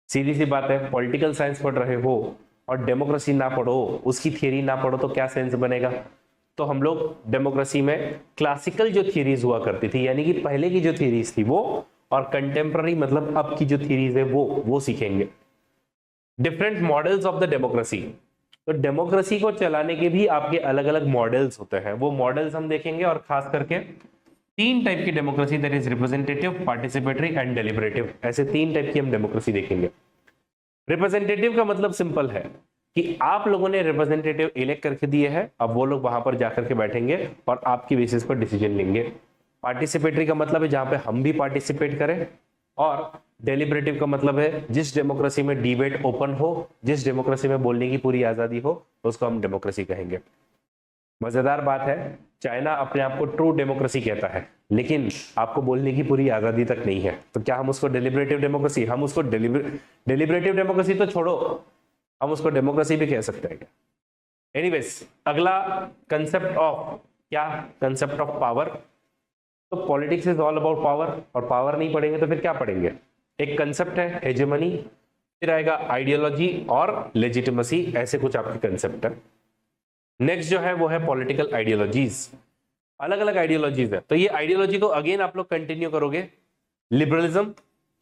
सीधी सी बात है, पॉलिटिकल साइंस पढ़ रहे हो और डेमोक्रेसी ना पढ़ो, उसकी थियरी ना पढ़ो तो क्या सेंस बनेगा। तो हम लोग डेमोक्रेसी में क्लासिकल जो थियरीज हुआ करती थी, यानी कि पहले की जो थियरीज थी वो, और कंटेम्प्ररी मतलब अब की जो थियरीज है वो सीखेंगे। Different models of the democracy, तो डेमोक्रेसी को चलाने के भी आपके अलग अलग मॉडल्स होते हैं, वो मॉडल्स हम देखेंगे। और खास करके 3 टाइप की democracy, that is representative, participatory and deliberative, ऐसे 3 टाइप की हम डेमोक्रेसी देखेंगे। रिप्रेजेंटेटिव का मतलब सिंपल है कि आप लोगों ने रिप्रेजेंटेटिव इलेक्ट करके दिए हैं, अब वो लोग वहां पर जाकर के बैठेंगे और आपकी बेसिस पर डिसीजन लेंगे। पार्टिसिपेटरी का मतलब है जहां पे हम भी पार्टिसिपेट करें, और डेलिब्रेटिव का मतलब है जिस डेमोक्रेसी में डिबेट ओपन हो, जिस डेमोक्रेसी में बोलने की पूरी आजादी हो, उसको हम डेमोक्रेसी कहेंगे। मजेदार बात है, चाइना अपने आप को ट्रू डेमोक्रेसी कहता है, लेकिन आपको बोलने की पूरी आजादी तक नहीं है, तो क्या हम उसको डेलिब्रेटिव डेमोक्रेसी, हम उसको डेलिब्रेटिव डेमोक्रेसी तो छोड़ो, हम उसको डेमोक्रेसी भी कह सकते हैं क्या? एनीवेज, अगला कंसेप्ट ऑफ क्या, कंसेप्ट ऑफ पावर। तो politics is all about power, और पावर नहीं पढ़ेंगे तो फिर क्या पढ़ेंगे? एक कंसेप्ट है हेजेमनी, फिर आएगा आइडियोलॉजी और लेजिटिमेसी, ऐसे कुछ आपके कंसेप्ट है। नेक्स्ट जो है वो है पॉलिटिकल आइडियोलॉजीज, अलग अलग आइडियोलॉजीज है। तो ये आइडियोलॉजी को अगेन आप लोग कंटिन्यू करोगे, liberalism,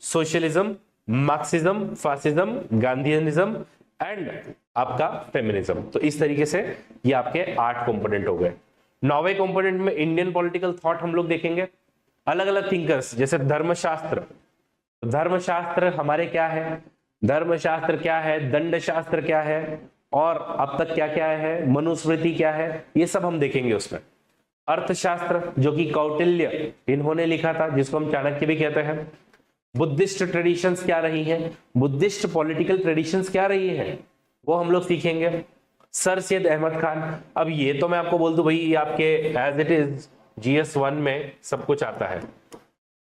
socialism, Marxism, fascism, Gandhianism and आपका फेमिनिज्म। तो इस तरीके से ये आपके 8 कंपोनेंट हो गए। 9वें कंपोनेंट में इंडियन पॉलिटिकल थॉट हम लोग देखेंगे, अलग अलग थिंकर्स, जैसे धर्मशास्त्र। धर्मशास्त्र हमारे क्या है, धर्मशास्त्र क्या है, दंड शास्त्र क्या है, और अब तक क्या क्या है, मनुस्मृति क्या है, ये सब हम देखेंगे उसमें। अर्थशास्त्र जो कि कौटिल्य इन्होंने लिखा था, जिसको हम चाणक्य भी कहते हैं। बुद्धिस्ट ट्रेडिशंस क्या रही हैं, बुद्धिस्ट पॉलिटिकल ट्रेडिशंस क्या रही है, वो हम लोग सीखेंगे। सर सैयद अहमद खान, अब ये तो मैं आपको बोल दूं भाई, ये आपके एज इट इज GS1 में सब कुछ आता है,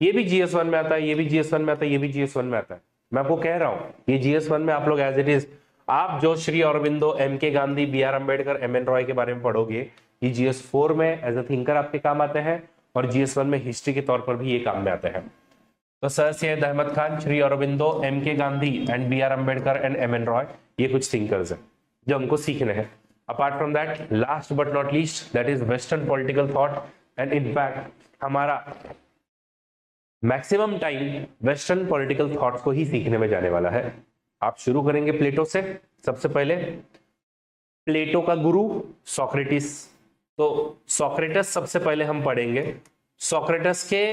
ये भी GS1 में आता है, ये भी GS1 में आता है, ये भी GS1 में आता है। मैं आपको कह रहा हूं ये GS1 में आप लोग एज इट इज, आप जो Shri Aurobindo, MK Gandhi, BR Ambedkar, MN Roy के बारे में पढ़ोगे, ये GS4 में एज अ थिंकर आपके काम आते हैं, और GS1 में हिस्ट्री के तौर पर भी ये काम में आते हैं। तो Sir Syed Ahmad Khan, Shri Aurobindo, MK Gandhi and BR Ambedkar and MN Roy, ये कुछ थिंकर्स हैं जो हमको सीखने हैं। Apart from that, last but not least, that is western political thought, and in fact हमारा maximum time western political thoughts को ही सीखने में जाने वाला है। आप शुरू करेंगे प्लेटो से। सबसे पहले प्लेटो का गुरु सोक्रेटिस, तो सोक्रेटस सबसे पहले हम पढ़ेंगे। सोक्रेटस के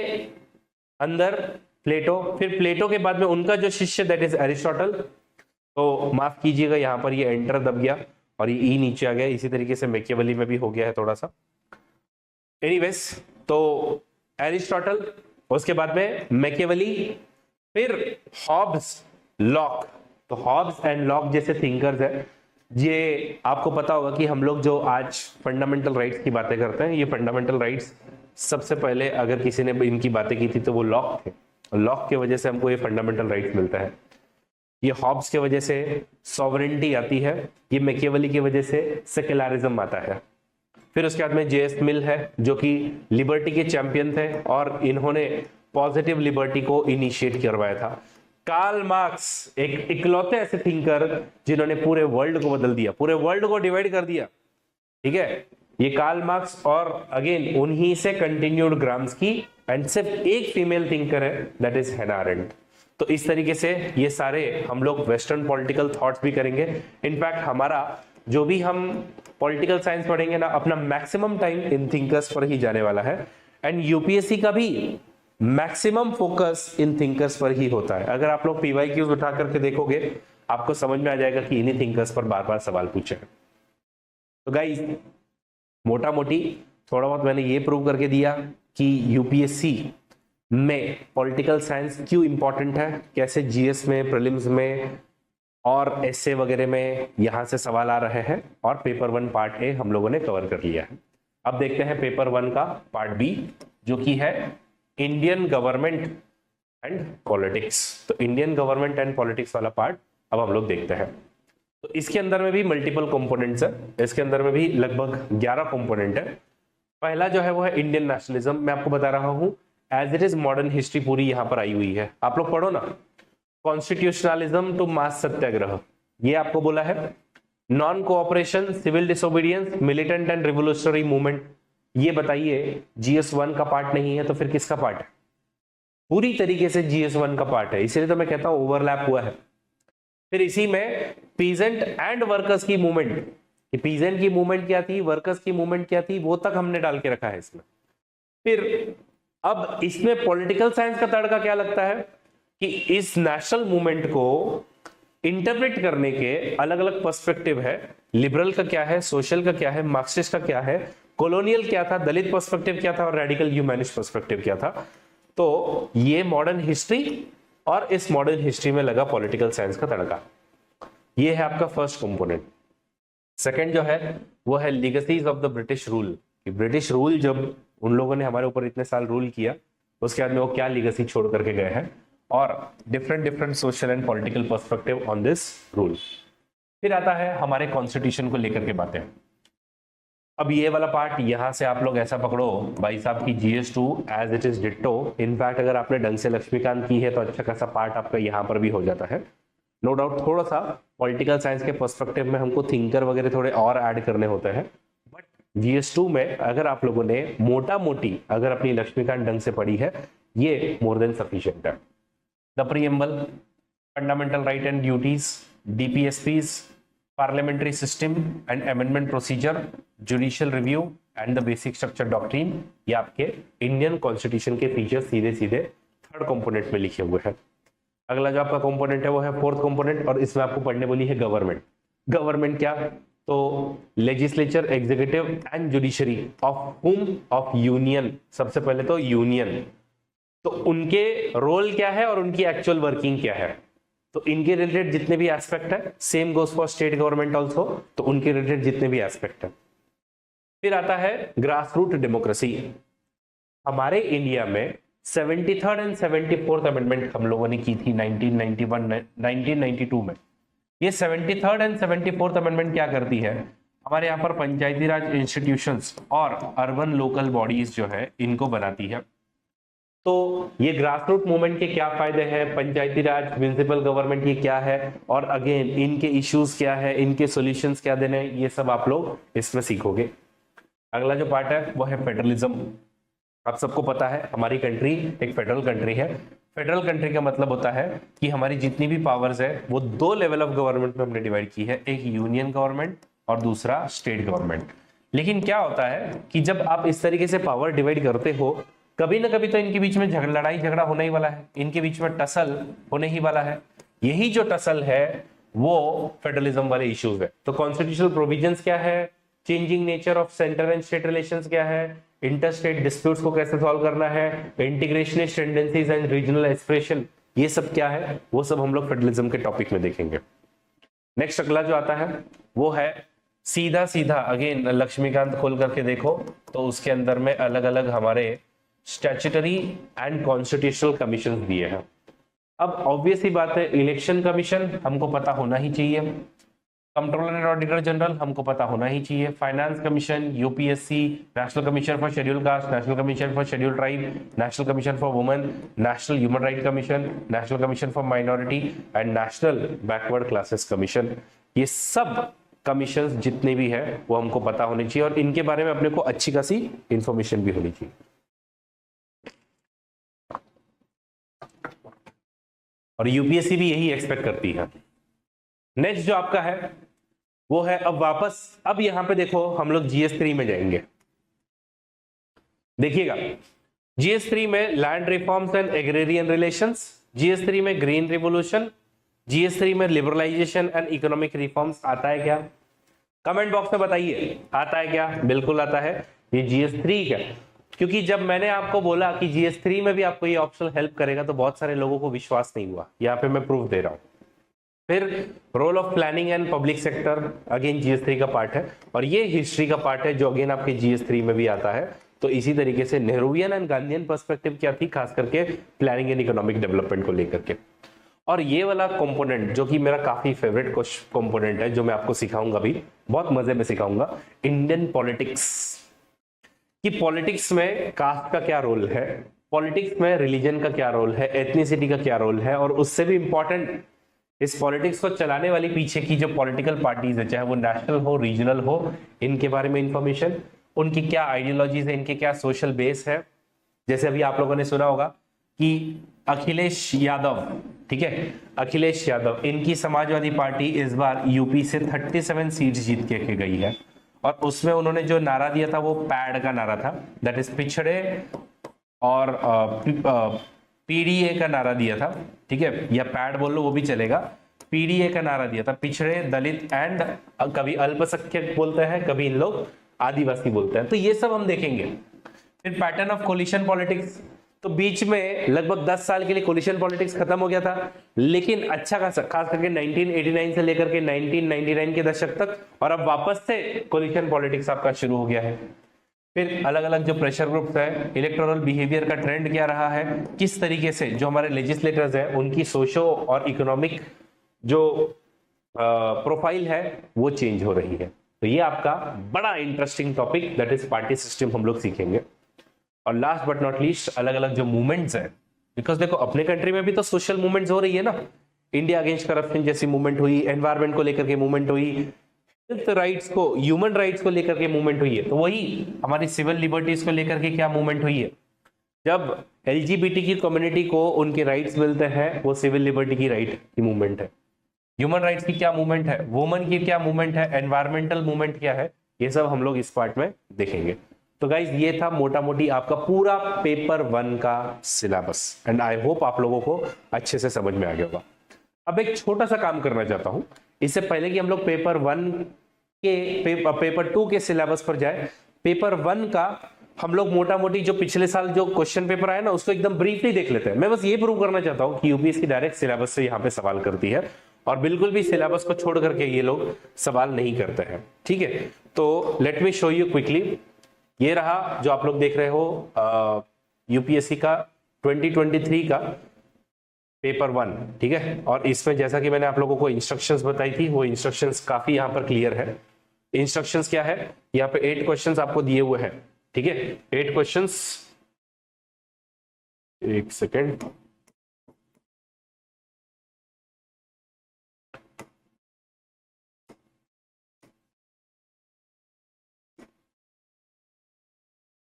अंदर प्लेटो, फिर प्लेटो के बाद में उनका जो शिष्य दैट इज एरिस्टोटल। तो माफ कीजिएगा, यहां पर ये एंटर दब गया और ये ई नीचे आ गया, इसी तरीके से मैकियावेली में भी हो गया है थोड़ा सा। एनीवेज, तो एरिस्टोटल, उसके बाद में मैकियावेली, फिर हॉब्स, लॉक, तो हॉब्स एंड लॉक जैसे थिंकर्स है, ये आपको पता होगा कि हम लोग जो आज फंडामेंटल राइट्स की बातें करते हैं, ये फंडामेंटल राइट्स सबसे पहले अगर किसी ने इनकी बातें की थी तो वो लॉक थे। लॉक की वजह से हमको ये फंडामेंटल राइट्स मिलता है। ये हॉब्स की वजह से सॉवरेनिटी आती है, ये मैकियावेली की वजह से सेक्युलरिज्म आता है। फिर उसके बाद में जेएस मिल है जो कि लिबर्टी के चैंपियन थे और इन्होंने पॉजिटिव लिबर्टी को इनिशिएट करवाया था। कार्ल मार्क्स एक इकलौते ऐसे थिंकर जिन्होंने पूरे वर्ल्ड को बदल दिया, पूरे वर्ल्ड को डिवाइड कर दिया, ठीक है, ये कार्ल मार्क्स। और अगेन उन्हीं से कंटिन्यूड ग्राम्स्की, एंड सिर्फ एक फीमेल थिंकर है दैट इज हैना अरेंट। तो इस तरीके से ये सारे हम लोग वेस्टर्न पॉलिटिकल थॉट्स भी करेंगे। इनफैक्ट हमारा जो भी हम पॉलिटिकल साइंस पढ़ेंगे ना, अपना मैक्सिमम टाइम इन थिंकर्स पर ही जाने वाला है। एंड यूपीएससी का भी मैक्सिमम फोकस इन थिंकर्स पर ही होता है। अगर आप लोग पीवाईक्यूज उठा करके देखोगे आपको समझ में आ जाएगा कि इन्हीं थिंकर्स पर बार बार सवाल पूछे। तो गाइस मोटा मोटी थोड़ा बहुत मैंने ये प्रूव करके दिया कि यूपीएससी में पॉलिटिकल साइंस क्यों इंपॉर्टेंट है, कैसे जीएस में, प्रीलिम्स में और एसए वगैरह में यहां से सवाल आ रहे हैं। और पेपर 1 पार्ट ए हम लोगों ने कवर कर लिया है। अब देखते हैं पेपर 1 का पार्ट बी जो कि है इंडियन गवर्नमेंट एंड पॉलिटिक्स। तो इंडियन गवर्नमेंट एंड पॉलिटिक्स वाला पार्ट अब हम लोग देखते हैं। तो इसके अंदर में भी मल्टीपल कंपोनेंट्स है, इसके अंदर में भी लगभग 11 कंपोनेंट है। पहला जो है वो है इंडियन नेशनलिज्म। मैं आपको बता रहा हूं as it is modern history पूरी यहां पर आई हुई है, आप लोग पढ़ो ना। कॉन्स्टिट्यूशनलिज्म टू मास सत्याग्रह, ये आपको बोला है। Non cooperation, civil disobedience, militant and revolutionary movement, ये बताइए जीएस 1 का पार्ट नहीं है तो फिर किसका पार्ट है? पूरी तरीके से जीएस 1 का पार्ट है, इसलिए तो मैं कहता हूं ओवरलैप हुआ है। फिर इसी में पीजेंट एंड वर्कर्स की मूवमेंट, पीजेंट की मूवमेंट क्या थी, वर्कर्स की मूवमेंट क्या थी, वो तक हमने डाल के रखा है इसमें। फिर अब इसमें पॉलिटिकल साइंस का तड़का क्या लगता है कि इस नेशनल मूवमेंट को इंटरप्रेट करने के अलग अलग पर्सपेक्टिव है। लिबरल का क्या है, सोशल का क्या है, मार्क्सिस्ट का क्या है, कॉलोनियल क्या था, दलित पर्सपेक्टिव क्या था और रेडिकल ह्यूमैनिस्ट पर्सपेक्टिव क्या था। तो ये मॉडर्न हिस्ट्री और इस मॉडर्न हिस्ट्री में लगा पॉलिटिकल साइंस का तड़का। ये है आपका फर्स्ट कंपोनेंट। सेकंड जो है वो है legacies of the British rule. British rule जब उन लोगों ने हमारे ऊपर इतने साल रूल किया उसके बाद में वो क्या लीगेसी छोड़ करके गए हैं और different social and political perspective on this rule. फिर आता है हमारे कॉन्स्टिट्यूशन को लेकर के बातें। अब ये वाला पार्ट यहां से आप लोग ऐसा पकड़ो भाई साहब की GS2 as it is ditto. In fact अगर आपने ढंग से लक्ष्मीकांत की है तो अच्छा खासा पार्ट आपका यहाँ पर भी हो जाता है। नो डाउट थोड़ा सा पॉलिटिकल साइंस के पर्सपेक्टिव में हमको थिंकर वगैरह थोड़े और ऐड करने होते हैं, बट GS2 में अगर आप लोगों ने मोटा मोटी अगर अपनी लक्ष्मीकांत ढंग से पढ़ी है ये मोर देन सफिशिएंट है। The preamble, fundamental right and duties, DPSPs, parliamentary system and amendment procedure, judicial review and the basic structure doctrine, ये आपके इंडियन कॉन्स्टिट्यूशन के फीचर सीधे सीधे थर्ड कंपोनेंट में लिखे हुए हैं। अगला जो आपका कंपोनेंट है वो है फोर्थ कंपोनेंट और इसमें आपको पढ़ने बोली है गवर्नमेंट। गवर्नमेंट क्या, तो legislature, executive and judiciary of हुम, ऑफ यूनियन। सबसे पहले तो यूनियन, तो उनके रोल क्या है और उनकी एक्चुअल वर्किंग क्या है। तो इनके रिलेटेड जितने भी एस्पेक्ट है, same goes for state government also, तो उनके रिलेटेड जितने भी एस्पेक्ट है। फिर आता है ग्रास रूट डेमोक्रेसी। हमारे इंडिया में 73rd एंड 74th अमेंडमेंट हम लोगों ने की थी 1992 में। ये 73rd एंड 74th अमेंडमेंट क्या करती है, हमारे यहाँ पर पंचायती राज इंस्टीट्यूशंस और अर्बन लोकल बॉडीज जो है इनको बनाती है। तो ये ग्रास रूट मूवमेंट के क्या फायदे हैं, पंचायती राज, म्युनिसिपल गवर्नमेंट ये क्या है और अगेन इनके इश्यूज क्या है, इनके सॉल्यूशंस क्या देने, ये सब आप लोग इसमें सीखोगे। अगला जो पार्ट है वो है फेडरलिज्म। आप सबको पता है हमारी कंट्री एक फेडरल कंट्री है। फेडरल कंट्री का मतलब होता है कि हमारी जितनी भी पावर्स है वो दो लेवल ऑफ गवर्नमेंट में हमने डिवाइड की है, एक यूनियन गवर्नमेंट और दूसरा स्टेट गवर्नमेंट। लेकिन क्या होता है कि जब आप इस तरीके से पावर डिवाइड करते हो कभी ना कभी तो इनके बीच में लड़ाई झगड़ा होने ही वाला है, इनके बीच में टसल होने ही वाला है। यही जो टसल है वो फेडरलिज्म वाले इश्यूज है। तो कॉन्स्टिट्यूशनल प्रोविजंस क्या है, changing nature of centre and state relations क्या है, इंटर स्टेट डिस्प्यूट्स को कैसे सॉल्व करना है, integrationist tendencies and regional aspiration, ये सब क्या है वो सब हम लोग फेडरलिज्म के टॉपिक में देखेंगे। नेक्स्ट अगला जो आता है वो है सीधा सीधा, अगेन लक्ष्मीकांत खोल करके देखो तो उसके अंदर में अलग अलग हमारे स्टैट्यूटरी एंड कॉन्स्टिट्यूशनल कमीशन दिए हैं। अब ऑब्वियस ही बात है, इलेक्शन कमीशन हमको पता होना ही चाहिए, कंट्रोलर एंड ऑडिटर जनरल हमको पता होना ही चाहिए, finance commission, UPSC, national commission for schedule caste, national commission for schedule tribe, national commission for women, national human right commission, national commission for minority and national backward classes commission. ये सब commissions जितने भी है वो हमको पता होने चाहिए और इनके बारे में अपने को अच्छी खासी इंफॉर्मेशन भी होनी चाहिए। और यूपीएससी भी यही एक्सपेक्ट करती है। नेक्स्ट जो आपका है वो है अब वापस, अब यहां पे देखो हम लोग जीएस3 में जाएंगे। देखिएगा जीएस3 में land reforms and agrarian relations, जीएस3 में ग्रीन रिवोल्यूशन, जीएस3 में लिबरलाइजेशन एंड इकोनॉमिक रिफॉर्म्स आता है क्या? कमेंट बॉक्स में बताइए आता है क्या? बिल्कुल आता है, ये जीएस3 का। क्योंकि जब मैंने आपको बोला कि जीएस3 में भी आपको ये ऑप्शन हेल्प करेगा तो बहुत सारे लोगों को विश्वास नहीं हुआ, यहाँ पे मैं प्रूफ दे रहा हूं। फिर role of planning and public sector, again जीएस3 का पार्ट है और ये हिस्ट्री का पार्ट है जो अगेन आपके जीएस3 में भी आता है। तो इसी तरीके से नेहरूवियन एंड गांधीयन पर्सपेक्टिव क्या थी, खास करके प्लानिंग एंड इकोनॉमिक डेवलपमेंट को लेकर के। और ये वाला कंपोनेंट जो कि मेरा काफी फेवरेट कंपोनेंट है, जो मैं आपको सिखाऊंगा भी, बहुत मजे में सिखाऊंगा, इंडियन पॉलिटिक्स। कि पॉलिटिक्स में कास्ट का क्या रोल है, पॉलिटिक्स में रिलीजन का क्या रोल है, एथनिसिटी का क्या रोल है, और उससे भी इंपॉर्टेंट इस पॉलिटिक्स को चलाने वाली पीछे की जो पॉलिटिकल पार्टीज है, चाहे वो नेशनल हो रीजनल हो, इनके बारे में इंफॉर्मेशन, उनकी क्या आइडियोलॉजीज है, इनके क्या सोशल बेस है। जैसे अभी आप लोगों ने सुना होगा कि अखिलेश यादव, ठीक है, अखिलेश यादव, इनकी समाजवादी पार्टी इस बार यूपी से 37 सीट्स जीत के गई है और उसमें उन्होंने जो नारा दिया था वो पैड का नारा था, दैट इज पिछड़े और पीडीए का नारा दिया था, ठीक है, या पैड बोल लो वो भी चलेगा। पीडीए का नारा दिया था, पिछड़े, दलित एंड कभी अल्पसंख्यक बोलते हैं, कभी इन लोग आदिवासी बोलते हैं। तो ये सब हम देखेंगे। फिर पैटर्न ऑफ कोलिशन पॉलिटिक्स, तो बीच में लगभग 10 साल के लिए कोलिशन पॉलिटिक्स खत्म हो गया था, लेकिन अच्छा खासा खास करके 1989 से लेकर के 1999 के दशक तक, और अब वापस से कोलिशन पॉलिटिक्स आपका शुरू हो गया है। फिर अलग अलग जो प्रेशर ग्रुप्स है, इलेक्टोरल बिहेवियर का ट्रेंड क्या रहा है, किस तरीके से जो हमारे लेजिस्लेटर्स हैं उनकी सोशो और इकोनॉमिक जो प्रोफाइल है वो चेंज हो रही है। तो ये आपका बड़ा interesting topic, that is party system, हम लोग सीखेंगे। और लास्ट बट नॉट लीस्ट अलग अलग जो मूवमेंट्स है, बिकॉज देखो अपने कंट्री में भी तो सोशल मूवमेंट्स हो रही है ना, इंडिया अगेंस्ट करप्शन जैसी मूवमेंट हुई, एनवायरमेंट को लेकर के मूवमेंट हुई, हेल्थ राइट्स को, ह्यूमन राइट्स को लेकर के मूवमेंट हुई है। तो वही हमारी सिविल लिबर्टीज को लेकर के क्या मूवमेंट हुई है, जब एलजीबीटी की कम्युनिटी को उनके राइट्स मिलते हैं, वो सिविल लिबर्टी की राइट की मूवमेंट है। ह्यूमन राइट्स की क्या मूवमेंट है, वुमेन की क्या मूवमेंट है, एनवायरमेंटल मूवमेंट क्या है, ये सब हम लोग इस पार्ट में देखेंगे। तो गाइज ये था मोटा मोटी आपका पूरा पेपर 1 का सिलेबस, एंड आई होप आप लोगों को अच्छे से समझ में आ गया होगा। अब एक छोटा सा काम करना चाहता हूं, इससे पहले कि हम लोग पेपर 1 के पेपर 2 के सिलेबस पर जाए, पेपर 1 का हम लोग मोटा मोटी जो पिछले साल जो क्वेश्चन पेपर आया ना उसको एकदम ब्रीफली देख लेते हैं। मैं बस ये प्रूव करना चाहता हूं कि यूपीएससी डायरेक्ट सिलेबस से यहाँ पे सवाल करती है और बिल्कुल भी सिलेबस को छोड़ करके ये लोग सवाल नहीं करते हैं, ठीक है। तो let me show you quickly. ये रहा जो आप लोग देख रहे हो यूपीएससी का 2023 का पेपर 1, ठीक है। और इसमें जैसा कि मैंने आप लोगों को इंस्ट्रक्शंस बताई थी, वो इंस्ट्रक्शंस काफी यहाँ पर क्लियर है। इंस्ट्रक्शंस क्या है, यहाँ पे 8 क्वेश्चंस आपको दिए हुए हैं, ठीक है, 8 क्वेश्चंस। एक सेकेंड,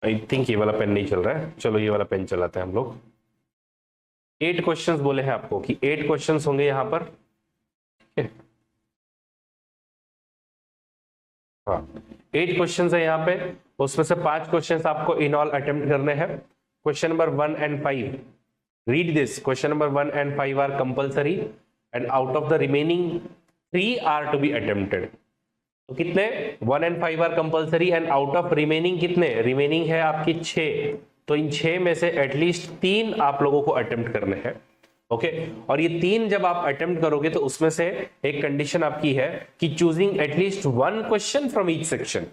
आई थिंक ये वाला पेन नहीं चल रहा है, चलो ये वाला पेन चलाते हैं हम लोग। 8 क्वेश्चंस बोले हैं आपको कि 8 क्वेश्चंस होंगे यहां पर, हाँ 8 क्वेश्चंस है यहाँ पे, उसमें से 5 क्वेश्चंस आपको इन ऑल अटेम्प्ट करने हैं। Question number 1 and 5, read this, question number 1 and 5 are compulsory and out of the remaining 3 are to be attempted. तो कितने, 1 and 5 are compulsory and out of remaining कितने, रिमेनिंग है आपकी 6, तो इन 6 में से एटलीस्ट 3 आप लोगों को अटेम्प्ट करने हैं। ओके और ये 3 जब आप अटेम्प्ट करोगे तो उसमें से एक कंडीशन आपकी है कि choosing at least 1 question from each section,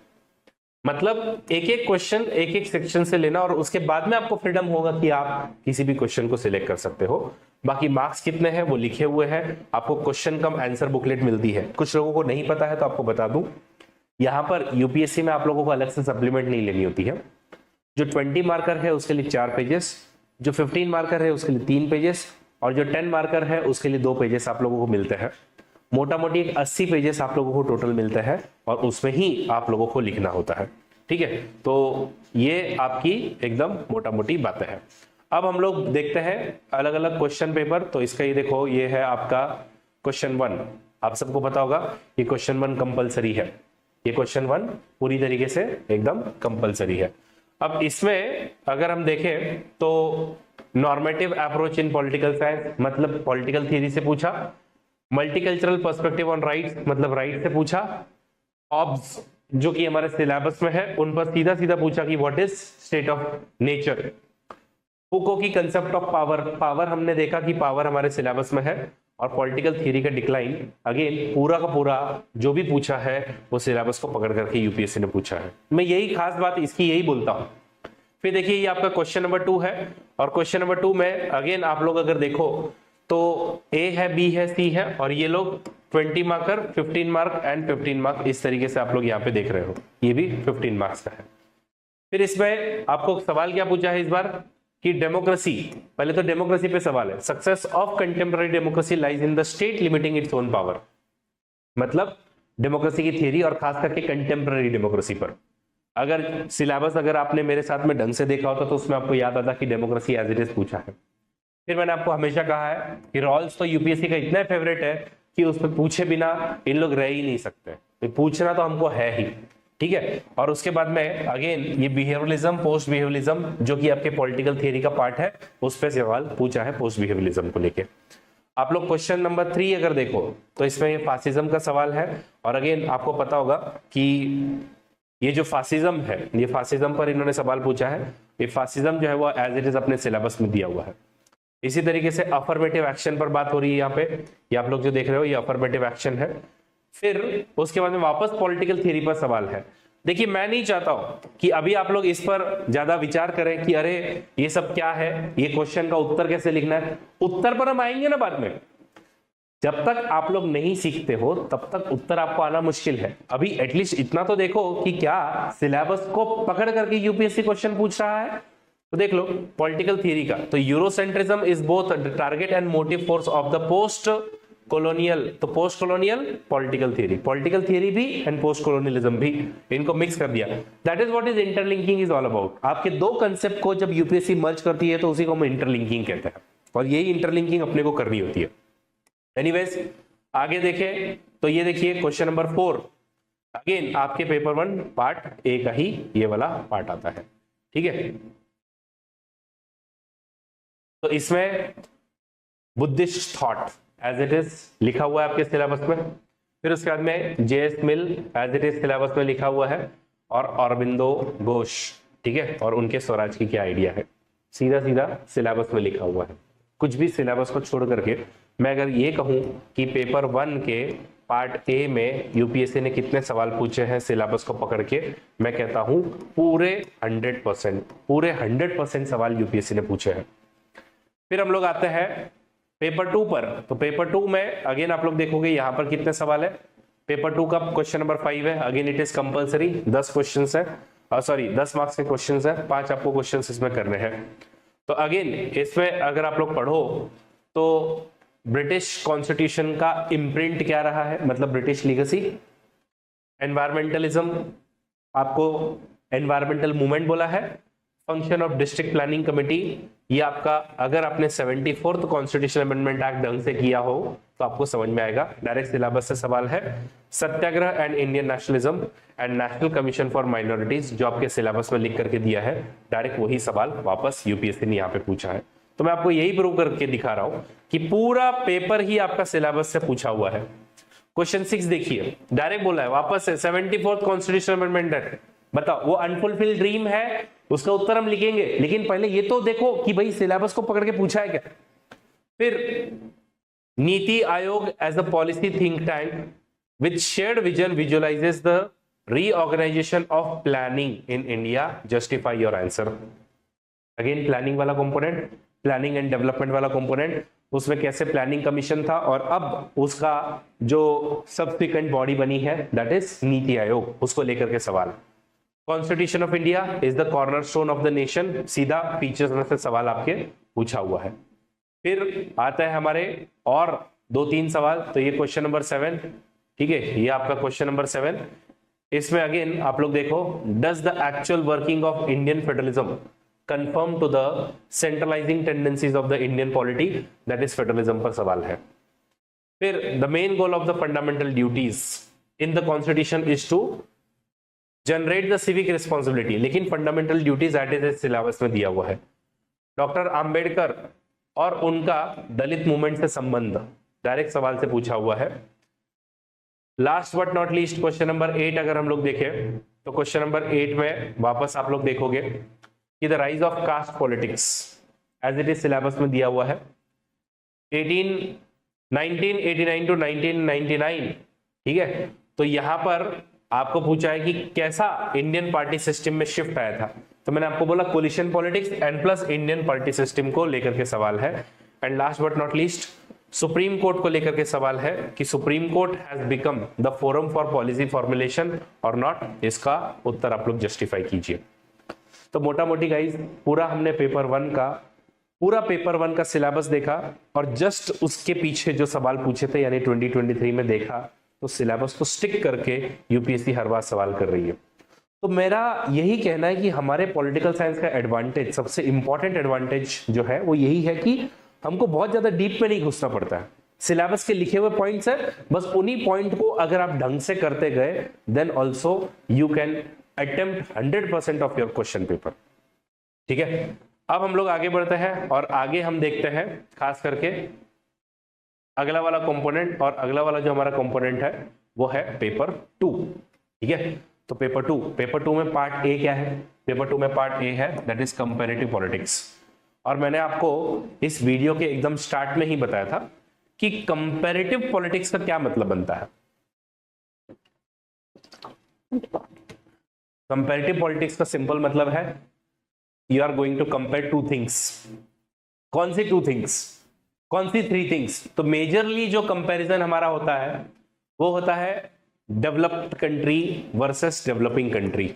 मतलब एक एक क्वेश्चन एक एक सेक्शन से लेना और उसके बाद में आपको फ्रीडम होगा कि आप किसी भी क्वेश्चन को सिलेक्ट कर सकते हो। बाकी मार्क्स कितने हैं वो लिखे हुए हैं, आपको क्वेश्चन कम आंसर बुकलेट मिलती है। कुछ लोगों को नहीं पता है तो आपको बता दूं, यहाँ पर यूपीएससी में आप लोगों को अलग से सप्लीमेंट नहीं लेनी होती है। जो 20 मार्कर है उसके लिए 4 पेजेस, जो 15 मार्कर है उसके लिए 3 पेजेस और जो 10 मार्कर है उसके लिए 2 पेजेस आप लोगों को मिलते हैं। मोटा मोटी 80 पेजेस आप लोगों को टोटल मिलता है और उसमें ही आप लोगों को लिखना होता है। ठीक है, तो ये आपकी एकदम मोटा मोटी बातें हैं। अब हम लोग देखते हैं अलग अलग क्वेश्चन पेपर। तो इसका ये देखो, ये है आपका क्वेश्चन 1। आप सबको पता होगा ये क्वेश्चन 1 कंपलसरी है, ये क्वेश्चन 1 पूरी तरीके से एकदम कंपलसरी है। अब इसमें अगर हम देखें तो normative approach in political science मतलब पॉलिटिकल थियरी से पूछा, मल्टीकल्चरल पर्सपेक्टिव ऑन राइट्स मतलब राइट से पूछा, ऑब्स जो कि हमारे सिलेबस में है उन पर सीधा सीधा पूछा कि what is state of nature. Foucault की कंसेप्ट ऑफ पावर, पावर हमने देखा कि पावर हमारे सिलेबस में है और पॉलिटिकल थियरी का डिक्लाइन अगेन पूरा का पूरा जो भी पूछा है वो सिलेबस को पकड़ करके यूपीएससी ने पूछा है। मैं यही खास बात इसकी यही बोलता हूं। फिर देखिए ये आपका क्वेश्चन नंबर 2 है और क्वेश्चन नंबर 2 में अगेन आप लोग अगर देखो तो ए है, बी है, सी है और ये लोग 20 मार्कर, 15 मार्क एंड 15 मार्क इस तरीके से आप लोग यहाँ पे देख रहे हो, ये भी 15 मार्क्स का है। फिर इसमें आपको सवाल क्या पूछा है इस बार कि डेमोक्रेसी, पहले तो डेमोक्रेसी पे सवाल है, success of contemporary democracy lies in the state limiting its own power, मतलब डेमोक्रेसी की थियरी और खास करके कंटेम्पररी डेमोक्रेसी पर। अगर सिलेबस अगर आपने मेरे साथ में ढंग से देखा होता तो उसमें आपको याद आता कि डेमोक्रेसी एज इट इज पूछा है। फिर मैंने आपको हमेशा कहा है कि रॉल्स तो यूपीएससी का इतना फेवरेट है कि उस पर पूछे बिना इन लोग रह ही नहीं सकते, तो पूछना तो हमको है ही। ठीक है, और उसके बाद में अगेन ये बिहेवियरलिज्म, पोस्ट बिहेवियरलिज्म जो कि आपके पॉलिटिकल थियरी का पार्ट है उस पर सवाल पूछा है पोस्ट बिहेवियरलिज्म को लेके। आप लोग क्वेश्चन नंबर 3 अगर देखो तो इसमें ये फासिज्म का सवाल है और अगेन आपको पता होगा कि ये जो फासिज्म है ये फासिज्म पर इन्होंने सवाल पूछा है। ये फासिज्म जो है वो एज इट इज अपने सिलेबस में दिया हुआ है। इसी तरीके से अफर्मेटिव एक्शन पर बात हो रही है यहाँ पे, ये आप लोग जो देख रहे हो ये अफर्मेटिव एक्शन है। फिर उसके बाद में वापस पॉलिटिकल थियरी पर सवाल है। देखिए मैं नहीं चाहता हूं कि अभी आप लोग इस पर ज्यादा विचार करें कि अरे ये सब क्या है, ये क्वेश्चन का उत्तर कैसे लिखना है। उत्तर पर हम आएंगे ना बाद में, जब तक आप लोग नहीं सीखते हो तब तक उत्तर आपको आना मुश्किल है। अभी एटलीस्ट इतना तो देखो कि क्या सिलेबस को पकड़ करके यूपीएससी क्वेश्चन पूछ रहा है। तो देख लो पॉलिटिकल थियरी का, तो Eurocentrism is both target and motive force of the post colonial, तो पोस्ट कॉलोनियल पॉलिटिकल थियरी भी एंड पोस्ट कॉलोनियलिज्म भी, इनको मिक्स कर दिया। That is what is interlinking is all about. आपके दो कंसेप्ट को जब यूपीएससी मर्ज करती है तो उसी को हम इंटरलिंकिंग कहते हैं और यही इंटरलिंकिंग अपने को करनी होती है। एनीवेज आगे देखें तो ये देखिए क्वेश्चन नंबर 4 अगेन आपके पेपर 1 पार्ट ए का ही ये वाला पार्ट आता है। ठीक है, तो इसमें Buddhist thought as it is लिखा हुआ है आपके सिलेबस में। फिर उसके बाद में JS Mill as it is syllabus में लिखा हुआ है और अरविंदो घोष, ठीक है, और उनके स्वराज की क्या आइडिया है, सीधा सीधा सिलेबस में लिखा हुआ है। कुछ भी सिलेबस को छोड़ करके मैं अगर ये कहूं कि पेपर 1 के पार्ट ए में यूपीएससी ने कितने सवाल पूछे हैं सिलेबस को पकड़ के, मैं कहता हूं पूरे 100% सवाल यूपीएससी ने पूछे हैं। फिर हम लोग आते हैं पेपर 2 पर। तो पेपर 2 में अगेन आप लोग देखोगे यहां पर कितने सवाल है। पेपर 2 का क्वेश्चन नंबर 5 है, again it is compulsory, 10 question है, सॉरी 10 मार्क्स के क्वेश्चन है, 5 आपको क्वेश्चन इसमें करने हैं। तो अगेन इसमें अगर आप लोग पढ़ो तो ब्रिटिश कॉन्स्टिट्यूशन का इम्प्रिंट क्या रहा है, मतलब ब्रिटिश लीगेसी, एनवायरमेंटलिज्म, आपको एनवायरमेंटल मूवमेंट बोला है, function of district planning committee, ये आपका अगर आपने 74th कॉन्स्टिट्यूशन अमेंडमेंट एक्ट ढंग से किया हो तो आपको समझ में आएगा, डायरेक्ट सिलेबस से सवाल है। Satyagraha and Indian nationalism and national commission for minorities जो आपके सिलेबस में लिख करके दिया है, डायरेक्ट वही सवाल वापस यूपीएससी ने यहाँ पे पूछा है। तो मैं आपको यही प्रूव करके दिखा रहा हूं कि पूरा पेपर ही आपका सिलेबस से पूछा हुआ है। क्वेश्चन 6 देखिए, डायरेक्ट बोला है वापस से 74th कॉन्स्टिट्यूशन अमेंडमेंट एक्ट, बताओ वो अनफुलफिल्ड ड्रीम है, उसका उत्तर हम लिखेंगे, लेकिन पहले ये तो देखो कि भाई सिलेबस को पकड़ के पूछा है क्या। फिर NITI Aayog as a policy think tank with shared vision visualizes the reorganization of planning in India. Justify your answer. Again planning वाला कंपोनेंट, प्लानिंग एंड डेवलपमेंट वाला कंपोनेंट, उसमें कैसे प्लानिंग कमीशन था और अब उसका जो सब्सिक्वेंट बॉडी बनी है दैट इज नीति आयोग, उसको लेकर के सवाल। Constitution of India is the cornerstone of the nation, सीधा फीचर्स में से सवाल आपके पूछा हुआ है। फिर आता है हमारे और 2-3 सवाल, तो ये क्वेश्चन नंबर 7, ठीक है, ये आपका क्वेश्चन नंबर 7। इसमें अगेन आप लोग देखो, does the actual working of Indian federalism confirm to the centralizing tendencies of the Indian polity, that is federalism पर सवाल है। फिर the main goal of the fundamental duties in the constitution is to generate the civic responsibility, लेकिन fundamental duties at is syllabus में दिया हुआ है। Doctor Ambedkar और उनका दलित मूवमेंट से संबंध डायरेक्ट सवाल से पूछा हुआ है। Last but not least question number 8 अगर हम लोग देखें तो क्वेश्चन नंबर 8 में वापस आप लोग देखोगे कि the rise of caste politics as it is syllabus में दिया हुआ है 1989 टू 1999, ठीक है। तो यहां पर आपको पूछा है कि कैसा इंडियन पार्टी सिस्टम में शिफ्ट आया था, तो मैंने आपको बोला coalition politics and plus Indian party system को लेकर के सवाल है। And last but not least supreme court को लेकर के सवाल है कि supreme court has become the forum for policy formulation और नॉट, इसका उत्तर आप लोग जस्टिफाई कीजिए। तो मोटा मोटी गाइज पूरा हमने पेपर 1 का सिलेबस देखा और जस्ट उसके पीछे जो सवाल पूछे थे यानी 2023 में देखा, तो सिलेबस को स्टिक करके यूपीएससी हर बार सवाल कर रही है। तो मेरा यही कहना है कि हमारे पॉलिटिकल साइंस का एडवांटेज, सबसे इंपॉर्टेंट एडवांटेज जो है वो यही है कि हमको बहुत ज्यादा डीप में नहीं घुसना पड़ता है। सिलेबस के लिखे हुए पॉइंट्स है, बस उन्हीं पॉइंट को अगर आप ढंग से करते गए then also you can attempt 100% of your question paper, ठीक है। अब हम लोग आगे बढ़ते हैं और आगे हम देखते हैं खास करके अगला वाला कंपोनेंट, और अगला वाला जो हमारा कंपोनेंट है वो है पेपर 2, ठीक है। तो पेपर 2 में पार्ट ए क्या है? पेपर 2 में पार्ट ए है दैट इज कंपैरेटिव पॉलिटिक्स। और मैंने आपको इस वीडियो के एकदम स्टार्ट में ही बताया था कि कंपैरेटिव पॉलिटिक्स का क्या मतलब बनता है। कंपैरेटिव पॉलिटिक्स का सिंपल मतलब है you are going to compare 2 things. कौन सी 2 थिंग्स? कौन सी 3 थिंग्स? तो मेजरली जो कंपैरिजन हमारा होता है वो होता है developed country versus developing country.